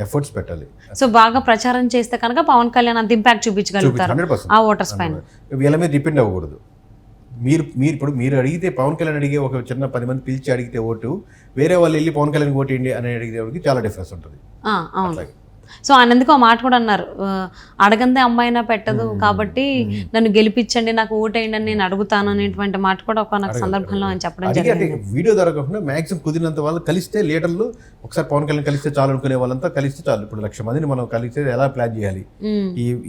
ఎఫర్ట్స్ పెట్టాలి. సో బాగా ప్రచారం చేస్తే కనుక పవన్ కళ్యాణ్ అంత ఇంపాక్ట్ చూపించగలుగుతారు ఆ ఓటర్స్ పైన. వీళ్ళ మీద డిపెండ్ అవ్వకూడదు. మీరు అడిగితే పవన్ కళ్యాణ్ అడిగే ఒక చిన్న 10 మంది పిలిచి అడిగితే ఓటు, వేరే వాళ్ళు వెళ్ళి పవన్ కళ్యాణ్ ఓటు వేయండి అని అడిగేవాడికి చాలా డిఫరెన్స్ ఉంటుంది. సో ఆయన ఎందుకు ఆ మాట కూడా అన్నారు, అడగందే అమ్మాయినా పెట్టదు కాబట్టి నన్ను గెలిపించండి, నాకు ఓటేయండి అని నేను అడుగుతాను అనేటువంటి మాట కూడా ఒక సందర్భంలో ఆయన చెప్పడం జరిగింది. వీడియో దొరకకుండా మాక్సిమం కుదిరినంత వాళ్ళు కలిస్తే, లీడర్లు ఒకసారి పవన్ కళ్యాణ్ కలిస్తే చాలు అనుకునే వాళ్ళంతా కలిస్తే చాలు. ఇప్పుడు 1,00,000 మందిని మనం కలిస్తే ఎలా ప్లాన్ చేయాలి,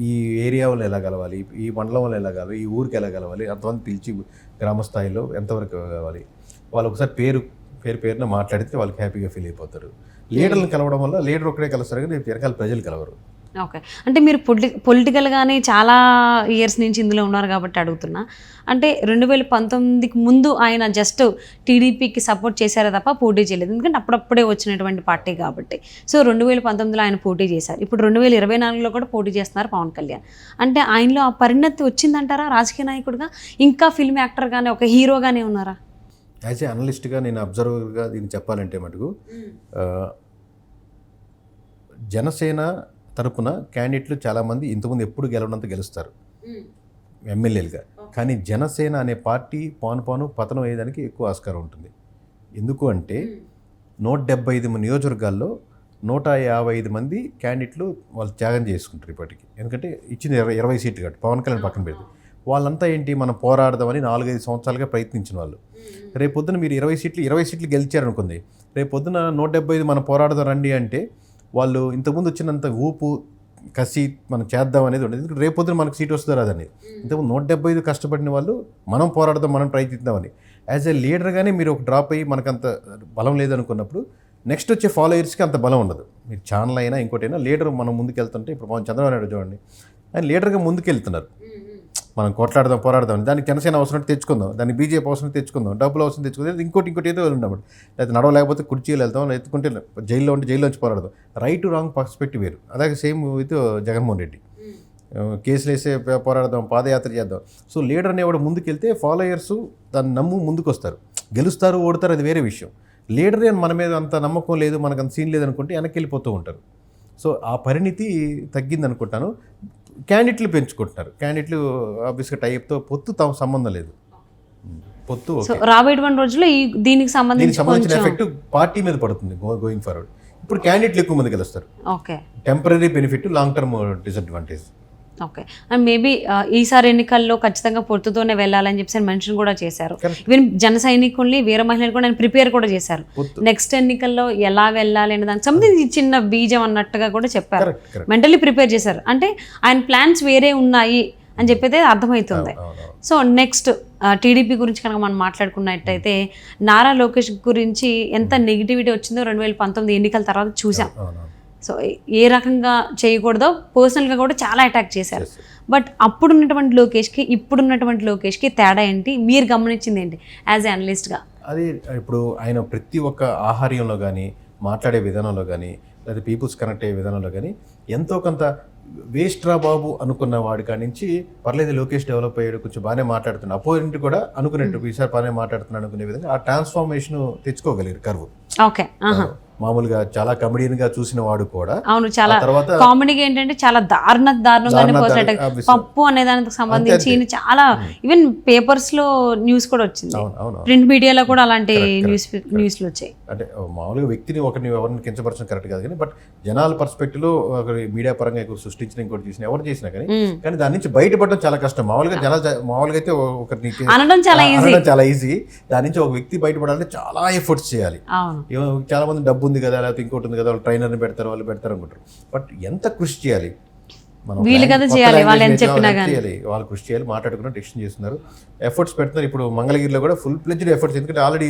ఈ ఏరియా వాళ్ళు ఎలా కలవాలి, ఈ మండలం వాళ్ళు ఎలా కలవాలి, ఈ ఊరికి ఎలా కలవాలి, అంతమంది పిలిచి గ్రామ స్థాయిలో ఎంతవరకు కావాలి. వాళ్ళు ఒకసారి పేరున మాట్లాడితే వాళ్ళకి హ్యాపీగా ఫీల్ అయిపోతారు. లీడర్ని కలవడం వల్ల లీడర్ ఒకడే కలుస్తారు కానీ వెనకాల ప్రజలు కలవరు. ఓకే, అంటే మీరు పొలిటికల్గానే చాలా ఇయర్స్ నుంచి ఇందులో ఉన్నారు కాబట్టి అడుగుతున్నా. అంటే 2019కి ముందు ఆయన జస్ట్ టీడీపీకి సపోర్ట్ చేశారే తప్ప పోటీ చేయలేదు, ఎందుకంటే అప్పుడప్పుడే వచ్చినటువంటి పార్టీ కాబట్టి. సో 2019లో ఆయన పోటీ చేశారు, ఇప్పుడు 2024లో కూడా పోటీ చేస్తున్నారు పవన్ కళ్యాణ్. అంటే ఆయనలో ఆ పరిణతి వచ్చిందంటారా రాజకీయ నాయకుడిగా, ఇంకా ఫిల్మ్ యాక్టర్గానే ఒక హీరోగానే ఉన్నారా? యాజ్ ఏ అనలిస్ట్గా నేను అబ్జర్వర్గా దీన్ని చెప్పాలంటే మటుకు జనసేన తరపున క్యాండిడేట్లు చాలామంది ఇంతకుముందు ఎప్పుడు గెలవడంత గెలుస్తారు ఎమ్మెల్యేలుగా, కానీ జనసేన అనే పార్టీ పాను పతనం అయ్యేదానికి ఎక్కువ ఆస్కారం ఉంటుంది. ఎందుకు అంటే 175 నియోజకవర్గాల్లో 155 మంది క్యాండిడేట్లు వాళ్ళు త్యాగం చేసుకుంటారు ఇప్పటికి. ఎందుకంటే ఇచ్చింది 20 సీట్లు కాబట్టి పవన్ కళ్యాణ్ పక్కన పెడితే వాళ్ళంతా ఏంటి మనం పోరాడదామని 4-5 సంవత్సరాలుగా ప్రయత్నించిన వాళ్ళు. రేపొద్దున మీరు 20 సీట్లు గెలిచారనుకుంది, రేపొద్దున 175 మనం పోరాడదాం రండి అంటే వాళ్ళు ఇంతకుముందు వచ్చినంత ఊపు కసి మనం చేద్దాం అనేది ఉండదు. ఎందుకంటే రేపొద్దున మనకు సీట్ వస్తుందో రాదని. ఇంతకుముందు 175 కష్టపడిన వాళ్ళు మనం పోరాడదాం మనం ప్రయత్నిద్దామని. యాజ్ ఏ లీడర్గానే మీరు ఒక డ్రాప్ అయ్యి మనకంత బలం లేదనుకున్నప్పుడు నెక్స్ట్ వచ్చే ఫాలోయర్స్కి అంత బలం ఉండదు. మీరు ఛానల్ అయినా ఇంకోటైనా లీడర్ మనం ముందుకెళ్తుంటే ఇప్పుడు మనం చంద్రబాబు నాయుడు చూడండి, ఆయన లీడర్గా ముందుకెళ్తున్నారు. మనం కొట్లాడదాం పోరాడదాం, దానికి జనసేన అవసరం తెచ్చుకుందాం, దానికి బీజేపీ అవసరం తెచ్చుకుందాం, డబ్బులు అవసరం తెచ్చుకుందాం, ఇంకోటి ఏదో ఉన్నప్పుడు లేకపోతే నడవలేకపోతే కుర్చీలు వెళ్తాం, ఎత్తుకుంటే జైల్లో ఉంటే జైల్లోంచి పోరాడదాం. రైట్ టు రాంగ్ పర్స్పెక్టివ్ వేరు. అలాగే సేమ్ విత్ జగన్మోహన్ రెడ్డి, కేసులు వేసే పోరాడదాం, పాదయాత్ర చేద్దాం. సో లీడర్ అనేవాడు ముందుకెళ్తే ఫాలోయర్స్ దాన్ని నమ్ము ముందుకు వస్తారు, గెలుస్తారు ఓడతారు, అది వేరే విషయం. లీడర్ మన మీద అంత నమ్మకం లేదు, మనకు అంత సీన్ లేదనుకుంటే వెనక్కి వెళ్ళిపోతూ ఉంటారు. సో ఆ పరిణితి తగ్గింది అనుకుంటాను. క్యాండిడేట్లు పెంచుకుంటున్నారు, క్యాండిడేట్లు ఆబ్వియస్గా టైప్తో పొత్తు సంబంధం లేదు. పొత్తు రాబోయేటువంటి రోజుల్లో దీనికి సంబంధించిన ఎఫెక్ట్ పార్టీ మీద పడుతుంది గోయింగ్ ఫార్వర్డ్. ఇప్పుడు క్యాండిడేట్లు ఎక్కువ మంది గెలుస్తారు. Okay, temporary benefit, long term disadvantage. Okay, and maybe ఈసారి ఎన్నికల్లో ఖచ్చితంగా పొత్తుతోనే వెళ్ళాలని చెప్పి మెన్షన్ కూడా చేశారు. ఈవెన్ జన సైనికుల్ని వీర మహిళలు కూడా ఆయన ప్రిపేర్ కూడా చేశారు. నెక్స్ట్ ఎన్నికల్లో ఎలా వెళ్ళాలి అనే దానికి సంబంధించి చిన్న బీజం అన్నట్టుగా కూడా చెప్పారు, మెంటల్లీ ప్రిపేర్ చేశారు. అంటే ఆయన ప్లాన్స్ వేరే ఉన్నాయి అని చెప్పైతే అర్థమవుతుంది. సో నెక్స్ట్ టీడీపీ గురించి కనుక మనం మాట్లాడుకున్నట్టయితే నారా లోకేష్ గురించి ఎంత నెగిటివిటీ వచ్చిందో 2019 ఎన్నికల తర్వాత చూసాం. సో ఏ రకంగా చేయకూడదో పర్సనల్గా కూడా చాలా అటాక్ చేశారు. బట్ అప్పుడున్నటువంటి లోకేష్కి ఇప్పుడున్నటువంటి లోకేష్కి తేడా ఏంటి, మీరు గమనించింది ఏంటి యాజ్ ఏ అనలిస్ట్గా? అది ఇప్పుడు ఆయన ప్రతి ఒక్క ఆహార్యంలో కానీ, మాట్లాడే విధానంలో కానీ, లేదా పీపుల్స్ కనెక్ట్ అయ్యే విధానంలో కానీ ఎంతో కొంత వేస్ట్ రా బాబు అనుకున్న వాడి కాడి నుంచి పర్లేదు లోకేష్ డెవలప్ అయ్యాడు, కొంచెం బాగానే మాట్లాడుతున్నాడు, అపోజిట్ కూడా అనుకునేట్టు ఈసారి బాగానే మాట్లాడుతున్నాడు అనుకునే విధంగా ఆ ట్రాన్స్ఫార్మేషన్ తెచ్చుకోగలిగారు కర్వ్. ఓకే, మామూలుగా చాలా కమెడియన్ గా చూసిన వాడు కూడా అవును, చాలా తర్వాత కామెడీగా ఏంటంటే చాలా దారుణంగానే పోస్ట్ పప్పు అనే దానికి సంబంధించి చాలా ఈవెన్ పేపర్స్ లో న్యూస్ కూడా వచ్చింది, ప్రింట్ మీడియాలో కూడా అలాంటి న్యూస్లు వచ్చాయి. అంటే మామూలుగా వ్యక్తిని ఒకరిని ఎవరిని కించపరచడం కరెక్ట్ కాదు కానీ, బట్ జనాల పర్స్పెక్టివ్ లో మీడియా పరంగా సృష్టించిన ఇంకోటి చేసిన ఎవరు చేసినా కానీ దాని నుంచి బయటపడడం చాలా కష్టం. మామూలుగా అయితే ఒకరిని అనడం చాలా ఈజీ, దాని నుంచి ఒక వ్యక్తి బయటపడాలంటే చాలా ఎఫర్ట్స్ చేయాలి. చాలా మంది డబ్బు ఉంది కదా, లేకపోతే ఇంకోటి ఉంది కదా, వాళ్ళు ట్రైనర్ని పెడతారు, వాళ్ళు పెడతారు అనుకుంటారు. బట్ ఎంత కృషి చేయాలి, మనం చేయాలి, వాళ్ళు కృషి చేయాలి, మాట్లాడుకున్న డెసిషన్ చేస్తున్నారు, ఎఫర్ట్స్ పెడుతున్నారు. ఇప్పుడు మంగళగిరిలో కూడా ఫుల్ ప్లెడ్జ్డ్ ఎఫర్ట్స్, ఎందుకంటే ఆల్రెడీ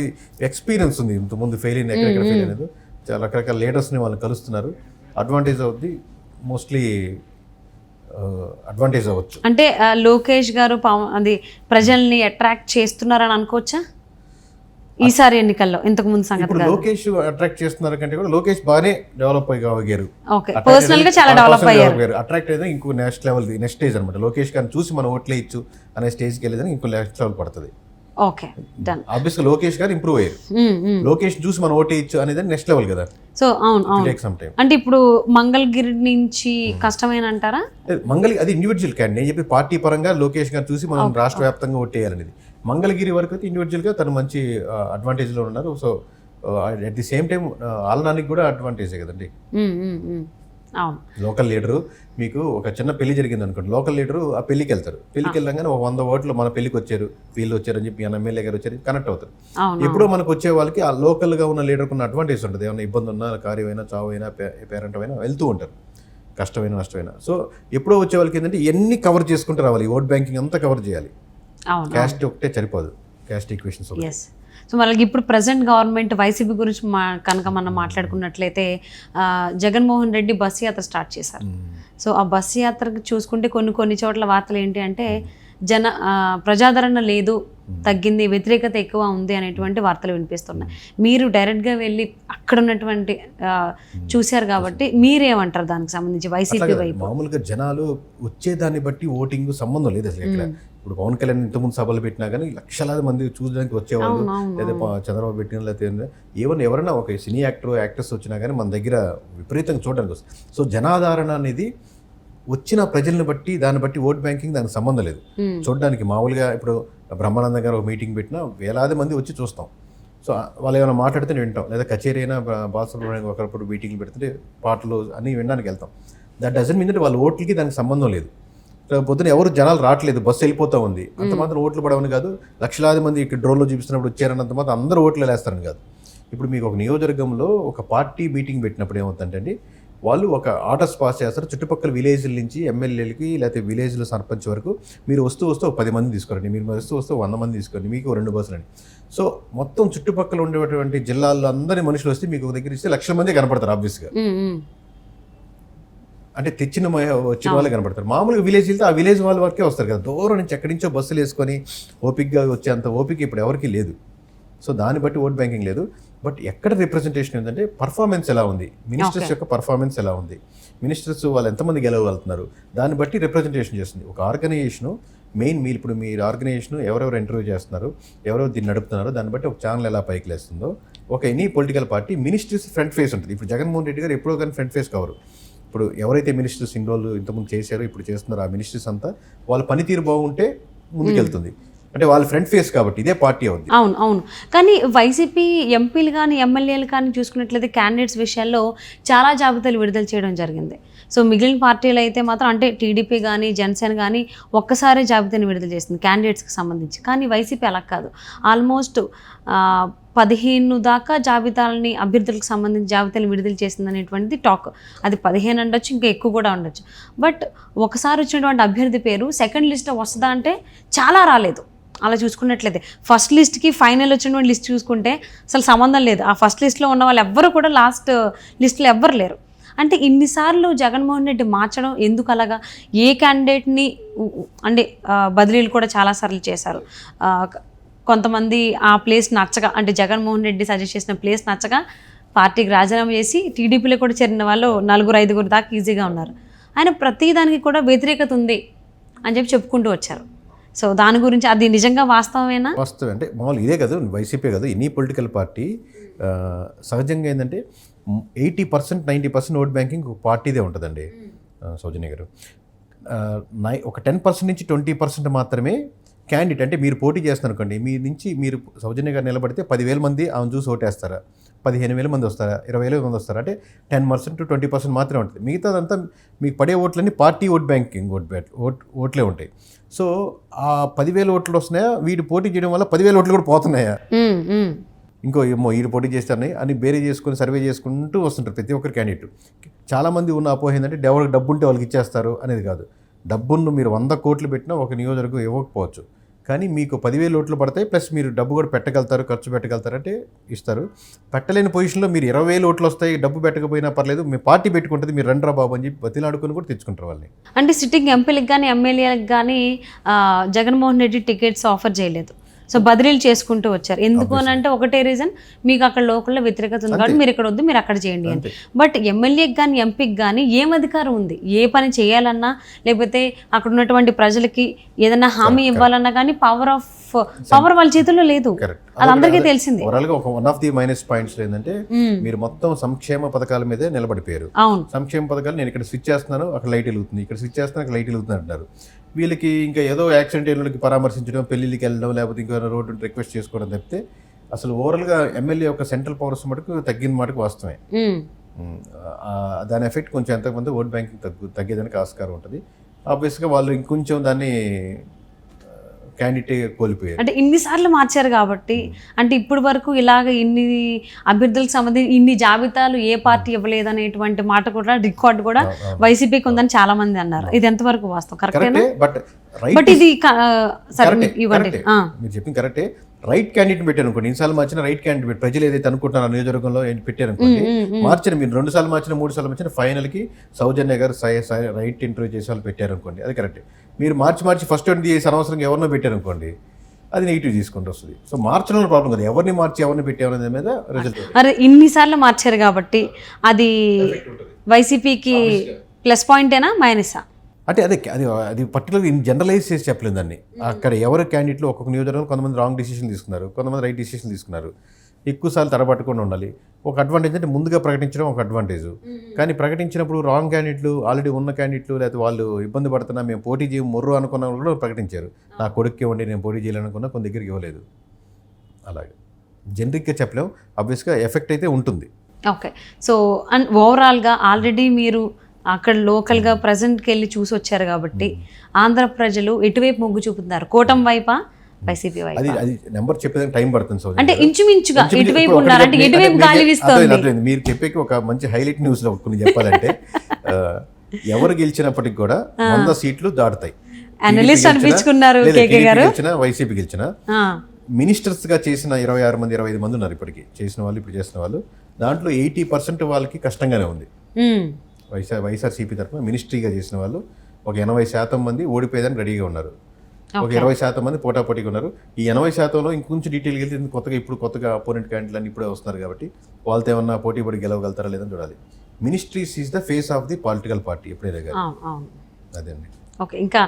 ఎక్స్పీరియన్స్ ఉంది, ఇంతకుముందు ఫెయిల్ అయిన ఎక్కడెక్కడ ఫెయిల్ అనేది, చాలా రకరకాల లీడర్స్ని వాళ్ళు కలుస్తున్నారు. అడ్వాంటేజ్ అవుద్ది, మోస్ట్లీ అడ్వాంటేజ్ అవ్వచ్చు. అంటే లోకేష్ గారు అది ప్రజల్ని అట్రాక్ట్ చేస్తున్నారని అనుకోవచ్చా ఈసారి ఎన్నికల్లో? ఇంతకు ముందు సంగతి లోకేష్ అట్రాక్ట్ చేస్తున్నారు కంటే కూడా లోకేష్ బాగానే డెవలప్ అయ్యారు, పర్సనల్ గా చాలా డెవలప్ అయ్యారు. అట్రాక్ట్ అయితే ఇంకో నెక్స్ట్ లెవెల్, నెక్స్ట్ స్టేజ్ అనమాట. లోకేష్ గారిని చూసి మనం ఓట్లు వేయచ్చు అనే స్టేజ్కి వెళ్ళేదని ఇంకో నెక్స్ట్ లెవెల్ పడుతుంది. Okay, done. ఆబ్వియస్గా లోకేష్ గారు ఇంప్రూవ్ అయ్యారు, లోకేష్ చూసి మనం ఓటు వేయచ్చు అనేది నెక్స్ట్ లెవెల్ కదా. సో అవును, అంటే ఇప్పుడు మంగళగిరి నుంచి కష్టమైన అంటారా? అది ఇండివిజువల్ క్యాండిడేట్. నేను చెప్పి పార్టీ పరంగా లోకేష్ గారు చూసి మనం రాష్ట్ర వ్యాప్తంగా ఓటు వేయాలనేది. మంగళగిరి వరకు అయితే ఇండివిజువల్గా తను మంచి అడ్వాంటేజ్లో ఉన్నారు. So at the same time ఆలనానికి కూడా అడ్వాంటేజే కదండి. లోకల్ లీడరు, మీకు ఒక చిన్న పెళ్లి జరిగింది అనుకోండి, లోకల్ లీడరు ఆ పెళ్లికి వెళ్తారు, పెళ్లికి వెళ్ళగానే 100 ఓట్లు మన పెళ్లికి వచ్చారు, వీళ్ళు వచ్చారని చెప్పి ఎమ్మెల్యే గారు వచ్చారు కనెక్ట్ అవుతారు. ఎప్పుడో మనకు వచ్చే వాళ్ళకి ఆ లోకల్గా ఉన్న లీడర్కి ఉన్న అడ్వాంటేజ్ ఉంటుంది. ఏమైనా ఇబ్బంది ఉన్నా, కార్యమైనా, చావు అయినా, పేరెంట్ అయినా వెళ్తూ ఉంటారు, కష్టమైనా నష్టమైనా. సో ఎప్పుడో వచ్చే వాళ్ళకి ఏంటంటే ఎన్ని కవర్ చేసుకుంటూ రావాలి, ఓట్ బ్యాంకింగ్ అంతా కవర్ చేయాలి. క్యాస్ట్ ఒకటే సరిపోదు, క్యాస్ట్ ఈక్వేషన్స్. సో వాళ్ళకి ఇప్పుడు ప్రజెంట్ గవర్నమెంట్ వైసీపీ గురించి కనుక మనం మాట్లాడుకున్నట్లయితే జగన్మోహన్ రెడ్డి బస్సు యాత్ర స్టార్ట్ చేశారు. సో ఆ బస్సు యాత్రకు చూసుకుంటే కొన్ని చోట్ల వార్తలు ఏంటి అంటే ప్రజాదరణ లేదు, తగ్గింది, వ్యతిరేకత ఎక్కువ ఉంది అనేటువంటి వార్తలు వినిపిస్తున్నాయి. మీరు డైరెక్ట్గా వెళ్ళి అక్కడ ఉన్నటువంటి చూశారు కాబట్టి మీరేమంటారు దానికి సంబంధించి వైసీపీ వైపు? మామూలుగా జనాలు వచ్చేదాన్ని బట్టి ఓటింగ్ సంబంధం లేదు అసలు. ఎక్కడ ఇప్పుడు పవన్ కళ్యాణ్ ఇంతకుముందు సభలు పెట్టినా కానీ లక్షలాది మంది చూడడానికి వచ్చేవాళ్ళు, లేదా చంద్రబాబు పెట్టిన లేకపోతే ఎవరైనా ఒక సినీ యాక్టర్స్ వచ్చినా కానీ మన దగ్గర విపరీతంగా చూడడానికి వస్తుంది. సో జనాదరణ అనేది వచ్చిన ప్రజలను బట్టి దాన్ని బట్టి ఓట్ బ్యాంకింగ్ దానికి సంబంధం లేదు. చూడడానికి మామూలుగా ఇప్పుడు బ్రహ్మానందం గారు ఒక మీటింగ్ పెట్టినా వేలాది మంది వచ్చి చూస్తాం. సో వాళ్ళు ఏమైనా మాట్లాడితే వింటాం, లేదా కచేరీ అయినా బాలసుబ్రహ్మణ్యం ఒకరిప్పుడు మీటింగ్లు పెడితే పాటలు అన్నీ వినడానికి వెళ్తాం. దట్ డజంట్ మీన్ వాళ్ళ ఓట్లకి దానికి సంబంధం లేదు. పొద్దున ఎవరు జనాలు రావట్లేదు, బస్సు వెళ్ళిపోతూ ఉంది, అంత మాత్రం ఓట్లు పడవని కాదు. లక్షలాది మంది ఇక్కడ డ్రోన్లో చూపిస్తున్నప్పుడు వచ్చారన్నంత మాత్రం అందరూ ఓట్లు వేస్తారని కాదు. ఇప్పుడు మీకు ఒక నియోజకవర్గంలో ఒక పార్టీ మీటింగ్ పెట్టినప్పుడు ఏమవుతుందంటే వాళ్ళు ఒక ఆర్డర్స్ పాస్ చేస్తారు. చుట్టుపక్కల విలేజ్ల నుంచి ఎమ్మెల్యేలకి లేకపోతే విలేజ్లో సర్పంచ్ వరకు మీరు వస్తూ ఒక 10 మంది తీసుకోరండి, మీరు వస్తూ 100 మంది తీసుకోండి, మీకు 2 బస్సులు అండి. సో మొత్తం చుట్టుపక్కల ఉండేటువంటి జిల్లాల్లో అందరి మనుషులు వస్తే మీకు దగ్గర ఇస్తే లక్షల మంది కనపడతారు ఆబ్వియస్గా. అంటే వచ్చిన వాళ్ళే కనపడతారు. మామూలుగా విలేజ్ వెళ్తే ఆ విలేజ్ వాళ్ళ వరకే వస్తారు కదా, దూరం నుంచి ఎక్కడి నుంచో బస్సులు వేసుకొని ఓపిక్గా వచ్చేంత ఓపిక ఇప్పుడు ఎవరికి లేదు. సో దాన్ని బట్టి ఓట్ బ్యాంకింగ్ లేదు. బట్ ఎక్కడ రిప్రజెంటేషన్ ఏంటంటే పర్ఫార్మెన్స్ ఎలా ఉంది, మినిస్టర్స్ యొక్క పర్ఫార్మెన్స్ ఎలా ఉంది, మినిస్టర్స్ వాళ్ళు ఎంతమంది గెలవగలుగుతున్నారు, దాన్ని బట్టి రిప్రజెంటేషన్ చేస్తుంది ఒక ఆర్గనైజేషను. మెయిన్ ఇప్పుడు మీరు ఆర్గనైజేషన్ ఎవరెవరు ఇంటర్వ్యూ చేస్తున్నారు, ఎవరెవరు దీన్ని నడుపుతున్నారో దాన్ని బట్టి ఒక ఛానల్ ఎలా పైకి లేస్తుందో, ఒక any political party ministers front face ఉంటుంది. ఇప్పుడు జగన్మోహన్ రెడ్డి గారు ఎప్పుడో కానీ ఫ్రంట్ ఫేస్ కావరు. ఇప్పుడు ఎవరైతే మినిస్టర్స్ ఇన్ని రోజులు ఇంతకుముందు చేశారో ఇప్పుడు చేస్తున్నారో ఆ మినిస్టర్స్ అంతా వాళ్ళ పనితీరు బాగుంటే ముందుకెళ్తుంది. అంటే వాళ్ళ ఫ్రంట్ ఫేస్ కాబట్టి ఇదే పార్టీ అవుతుంది. అవును. కానీ వైసీపీ ఎంపీలు కానీ ఎమ్మెల్యేలు కానీ చూసుకున్నట్లయితే క్యాండిడేట్స్ విషయాల్లో చాలా జాబితాలు విడుదల చేయడం జరిగింది. సో మిగిలిన పార్టీలు అయితే మాత్రం అంటే టీడీపీ కానీ జనసేన కానీ ఒక్కసారి జాబితాని విడుదల చేస్తుంది క్యాండిడేట్స్కి సంబంధించి. కానీ వైసీపీ అలా కాదు, ఆల్మోస్ట్ 15 దాకా జాబితాలని అభ్యర్థులకు సంబంధించి జాబితాలు విడుదల చేసింది అనేటువంటిది టాక్. అది 15 ఉండొచ్చు, ఇంకా ఎక్కువ కూడా ఉండొచ్చు. బట్ ఒకసారి వచ్చినటువంటి అభ్యర్థి పేరు సెకండ్ లిస్ట్లో వస్తుందా అంటే చాలా రాలేదు. అలా చూసుకున్నట్లయితే ఫస్ట్ లిస్ట్కి ఫైనల్ వచ్చినటువంటి లిస్ట్ చూసుకుంటే అసలు సంబంధం లేదు. ఆ ఫస్ట్ లిస్ట్లో ఉన్న వాళ్ళు ఎవ్వరు కూడా లాస్ట్ లిస్ట్లో ఎవ్వరు లేరు. అంటే ఇన్నిసార్లు జగన్మోహన్ రెడ్డి మార్చడం ఎందుకు అలాగా? ఏ క్యాండిడేట్ని అంటే బదిలీలు కూడా చాలాసార్లు చేశారు. కొంతమంది ఆ ప్లేస్ నచ్చగా, అంటే జగన్మోహన్ రెడ్డి సజెస్ట్ చేసిన ప్లేస్ నచ్చగా పార్టీకి రాజీనామా చేసి టీడీపీలో కూడా చేరిన వాళ్ళు 4-5 దాకా ఈజీగా ఉన్నారు. ఆయన ప్రతి దానికి కూడా వ్యతిరేకత ఉంది అని చెప్పుకుంటూ వచ్చారు. సో దాని గురించి అది నిజంగా వాస్తవమేనా? వాస్తవం అంటే మామూలు ఇదే కదా, వైసీపీ కదా, ఎనీ పొలిటికల్ పార్టీ సహజంగా ఏంటంటే 80% 90% ఓట్ బ్యాంకింగ్ ఒక పార్టీదే ఉంటుందండి సౌజన్య గారు. ఒక 10% నుంచి 20% మాత్రమే క్యాండిడేట్. అంటే మీరు పోటీ చేస్తున్నారు అనుకోండి, మీ నుంచి మీరు సౌజన్య గారు నిలబడితే 10,000 మంది ఆమెను చూసి ఓటేస్తారా, 15,000 మంది వస్తారా, 20,000 మంది వస్తారా, అంటే 10% to 20% మాత్రమే ఉంటుంది. మిగతాదంతా మీకు పడే ఓట్లన్నీ పార్టీ ఓట్ బ్యాంకింగ్ ఓట్లే ఉంటాయి. సో ఆ 10,000 ఓట్లు వస్తున్నాయా, వీడు పోటీ చేయడం వల్ల 10,000 ఓట్లు కూడా పోతున్నాయా, ఇంకో ఏమో వీడు పోటీ చేస్తారని అని బేరీ చేసుకుని సర్వే చేసుకుంటూ వస్తుంటారు ప్రతి ఒక్కరు క్యాండిడేట్. చాలామంది ఉన్న అపోహ ఏంటంటే డబ్బు ఉంటే వాళ్ళకి ఇచ్చేస్తారు అనేది కాదు. డబ్బును మీరు 100 కోట్లు పెట్టినా ఒక నియోజకవర్గం ఇవ్వకపోవచ్చు, కానీ మీకు 10,000 ఓట్లు పడతాయి, ప్లస్ మీరు డబ్బు కూడా పెట్టగలుగుతారు, ఖర్చు పెట్టగలుగుతారంటే ఇస్తారు. పెట్టలేని పొజిషన్లో మీరు 20,000 ఓట్లు వస్తాయి, డబ్బు పెట్టకపోయినా పర్లేదు, మీ పార్టీ పెట్టుకుంటుంది, మీరు రండ్రా బాబు అని చెప్పి బతిలాడుకుని కూడా తెచ్చుకుంటారు వాళ్ళని. అంటే సిట్టింగ్ ఎంపీలకు కానీ ఎమ్మెల్యేలకు కానీ జగన్మోహన్ రెడ్డి టికెట్స్ ఆఫర్ చేయలేదు. సో బదిలీలు చేసుకుంటూ వచ్చారు. ఎందుకు అని అంటే ఒకటే రీజన్, మీకు అక్కడ లోకల్లో వ్యతిరేకత ఉంది కాబట్టి మీరు ఇక్కడ వద్దు, మీరు అక్కడ చేయండి అని. బట్ ఎమ్మెల్యేకి కానీ ఎంపీకి కానీ ఏం అధికారం ఉంది? ఏ పని చేయాలన్నా, లేకపోతే అక్కడ ఉన్నటువంటి ప్రజలకి ఏదైనా హామీ ఇవ్వాలన్నా కానీ పవర్ వాళ్ళ చేతుల్లో లేదు. అది అందరికీ తెలిసింది. ఓవరాల్గా one of the minus points ఏంటంటే మీరు మొత్తం సంక్షేమ పథకాల మీదే నిలబడిపోయారు. అవును, సంక్షేమ పథకాలు నేను ఇక్కడ స్విచ్ చేస్తున్నాను, అక్కడ లైట్ వెలుగుతుంది, ఇక్కడ స్విచ్ చేస్తున్నాను, అక్కడ లైట్ వెలుగుతుంది అంటారు. వీళ్ళకి ఇంకా ఏదో యాక్సిడెంట్ అయిన వాళ్ళకి పరామర్శించడం, పెళ్లికి వెళ్ళడం, లేకపోతే ఇంకా రోడ్డు రిక్వెస్ట్ చేసుకోవడం తప్పితే అసలు ఓవరాల్గా ఎమ్మెల్యే యొక్క సెంట్రల్ పవర్స్ మటుకు తగ్గిన మటుకు వాస్తవమే. దాని ఎఫెక్ట్ కొంచెం ఎంతమంది ఓట్ బ్యాంకింగ్ తగ్గేదానికి ఆస్కారం ఉంటుంది. ఆబ్వియస్గా వాళ్ళు ఇంకొంచెం దాన్ని క్యాండిడేట్ కోల్పోయారు. అంటే ఇన్నిసార్లు మార్చారు కాబట్టి, అంటే ఇప్పటి వరకు ఇలాగ ఇన్ని అభ్యర్థులకు సంబంధించి ఇన్ని జాబితాలు ఏ పార్టీ ఇవ్వలేదు అనేటువంటి మాట కూడా రికార్డు కూడా వైసీపీకి ఉందని చాలా మంది అన్నారు. ఇది ఎంతవరకు వాస్తవం? కరెక్టేనా? బట్ ఇది మీరు చెప్పింది కరెక్టే. రైట్ క్యాండిడేట్ పెట్టారు అనుకోండి, ఇన్నిసార్లు మార్చిన రైట్ క్యాండిడేట్ ప్రజలు ఏదైతే అనుకుంటున్నారో ఆ నియోజకవర్గంలో పెట్టారు అనుకోండి, మార్చిన మీరు 2 సార్లు మార్చిన 3 సార్లు మార్చిన ఫైనల్కి సౌజన్య గారు రైట్ ఇంటర్వ్యూ చేసే వాళ్ళు పెట్టారు అనుకోండి, అది కరెక్ట్. మీరు మార్చి ఫస్ట్ వన్ చేసి అనవసరంగా ఎవరినో పెట్టారు అనుకోండి, అది నెగిటివ్ తీసుకుంటూ వస్తుంది. సో మార్చడంలో ప్రాబ్లం కదా, ఎవరిని మార్చి ఎవరిని పెట్టామనే మీద రిజల్ట్. అరే ఇన్నిసార్లు మార్చారు కాబట్టి అది వైసీపీకి ప్లస్ పాయింటేనా మైనసా? అంటే అది అది అది పర్టికులర్గా జనరలైజ్ చేసి చెప్పలేదు దాన్ని. అక్కడ ఎవరు క్యాండిడేట్లు ఒక్కొక్క నియోజకవర్గంలో కొంతమంది రాంగ్ డిసిషన్ తీసుకున్నారు, కొంతమంది రైట్ డిసిషన్ తీసుకున్నారు. ఎక్కువసార్లు తడబట్టకుండా ఉండాలి. ఒక అడ్వాంటేజ్ అంటే ముందుగా ప్రకటించడం ఒక అడ్వాంటేజ్. కానీ ప్రకటించినప్పుడు రాంగ్ క్యాండిడేట్లు, ఆల్రెడీ ఉన్న క్యాండిడేట్లు, లేకపోతే వాళ్ళు ఇబ్బంది పడుతున్నా మేము పోటీ చేయం మొర్రు అనుకున్న వాళ్ళు కూడా ప్రకటించారు. నా కొడుక్కి ఇవ్వండి నేను పోటీ చేయాలనుకున్నా కొన్ని దగ్గరికి ఇవ్వలేదు. అలాగే జనరిక్గా చెప్పలేం, ఆబ్వియస్గా ఎఫెక్ట్ అయితే ఉంటుంది. ఓకే. సో అండ్ ఓవరాల్గా ఆల్రెడీ మీరు అక్కడ లోకల్గా ప్రజెంట్కి వెళ్ళి చూసి వచ్చారు కాబట్టి ఆంధ్ర ప్రజలు ఎటువైపు మొగ్గు చూపుతున్నారు? కూటమి వైపా, వైసీపీ వైపా? అది నెంబర్ చెప్పేదానికి టైం పడుతుంది. సో అంటే ఇంచుమించుగా ఎటువైపు ఉన్నారు, అంటే ఎటువైపు గాలి వీస్తోంది? మీరు చెప్పేకి ఒక మంచి హైలైట్ న్యూస్ లో కొన్ని చెప్పాలంటే ఎవరు గెలిచినప్పటికి కూడా 100 సీట్లు దాటుతాయి. అనలిస్ట్ అనిపించుకున్నారు కేకే గారు. వైసీపీ గెలిచిన మినిస్టర్స్ గా చేసిన 26 మంది 25 మంది ఉన్నారు ఇప్పటికి చేసిన వాళ్ళు, ఇప్పుడు చేసిన వాళ్ళు. దాంట్లో 80% వాళ్ళకి కష్టంగానే ఉంది. వైఎస్ఆర్సీపీ తరఫున మినిస్ట్రీగా చేసిన వాళ్ళు ఒక 80% మంది ఓడిపోయేదానికి రెడీగా ఉన్నారు. ఒక 20% మంది పోటాపోటీగా ఉన్నారు. ఈ 80%లో ఇంకొంచెం డీటెయిల్గా వెళ్తే కొత్తగా అపోనెంట్ క్యాండిడేట్లు అని ఇప్పుడే వస్తున్నారు కాబట్టి వాళ్ళతో ఏమన్నా పోటీ పడి గెలవగలుగుతారా లేదని చూడాలి. Ministries is the face of the political party ఎప్పుడైనా కానీ. అదే అండి. ఓకే. ఇంకా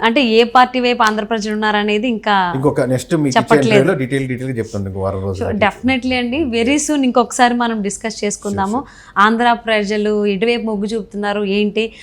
అంటే ఏ పార్టీ వైపు ఆంధ్ర ప్రజలు ఉన్నారనేది ఇంకా ఇంకొక నెక్స్ట్ మీకు డీటెయిల్గా చెప్తాను ఇంకో వారం రోజులు. డెఫినెట్లీ అండి, వెరీ సూన్ ఇంకొకసారి మనం డిస్కస్ చేసుకుందాము. ఆంధ్ర ప్రజలు ఎటువైపు మొగ్గు చూపుతున్నారు ఏంటి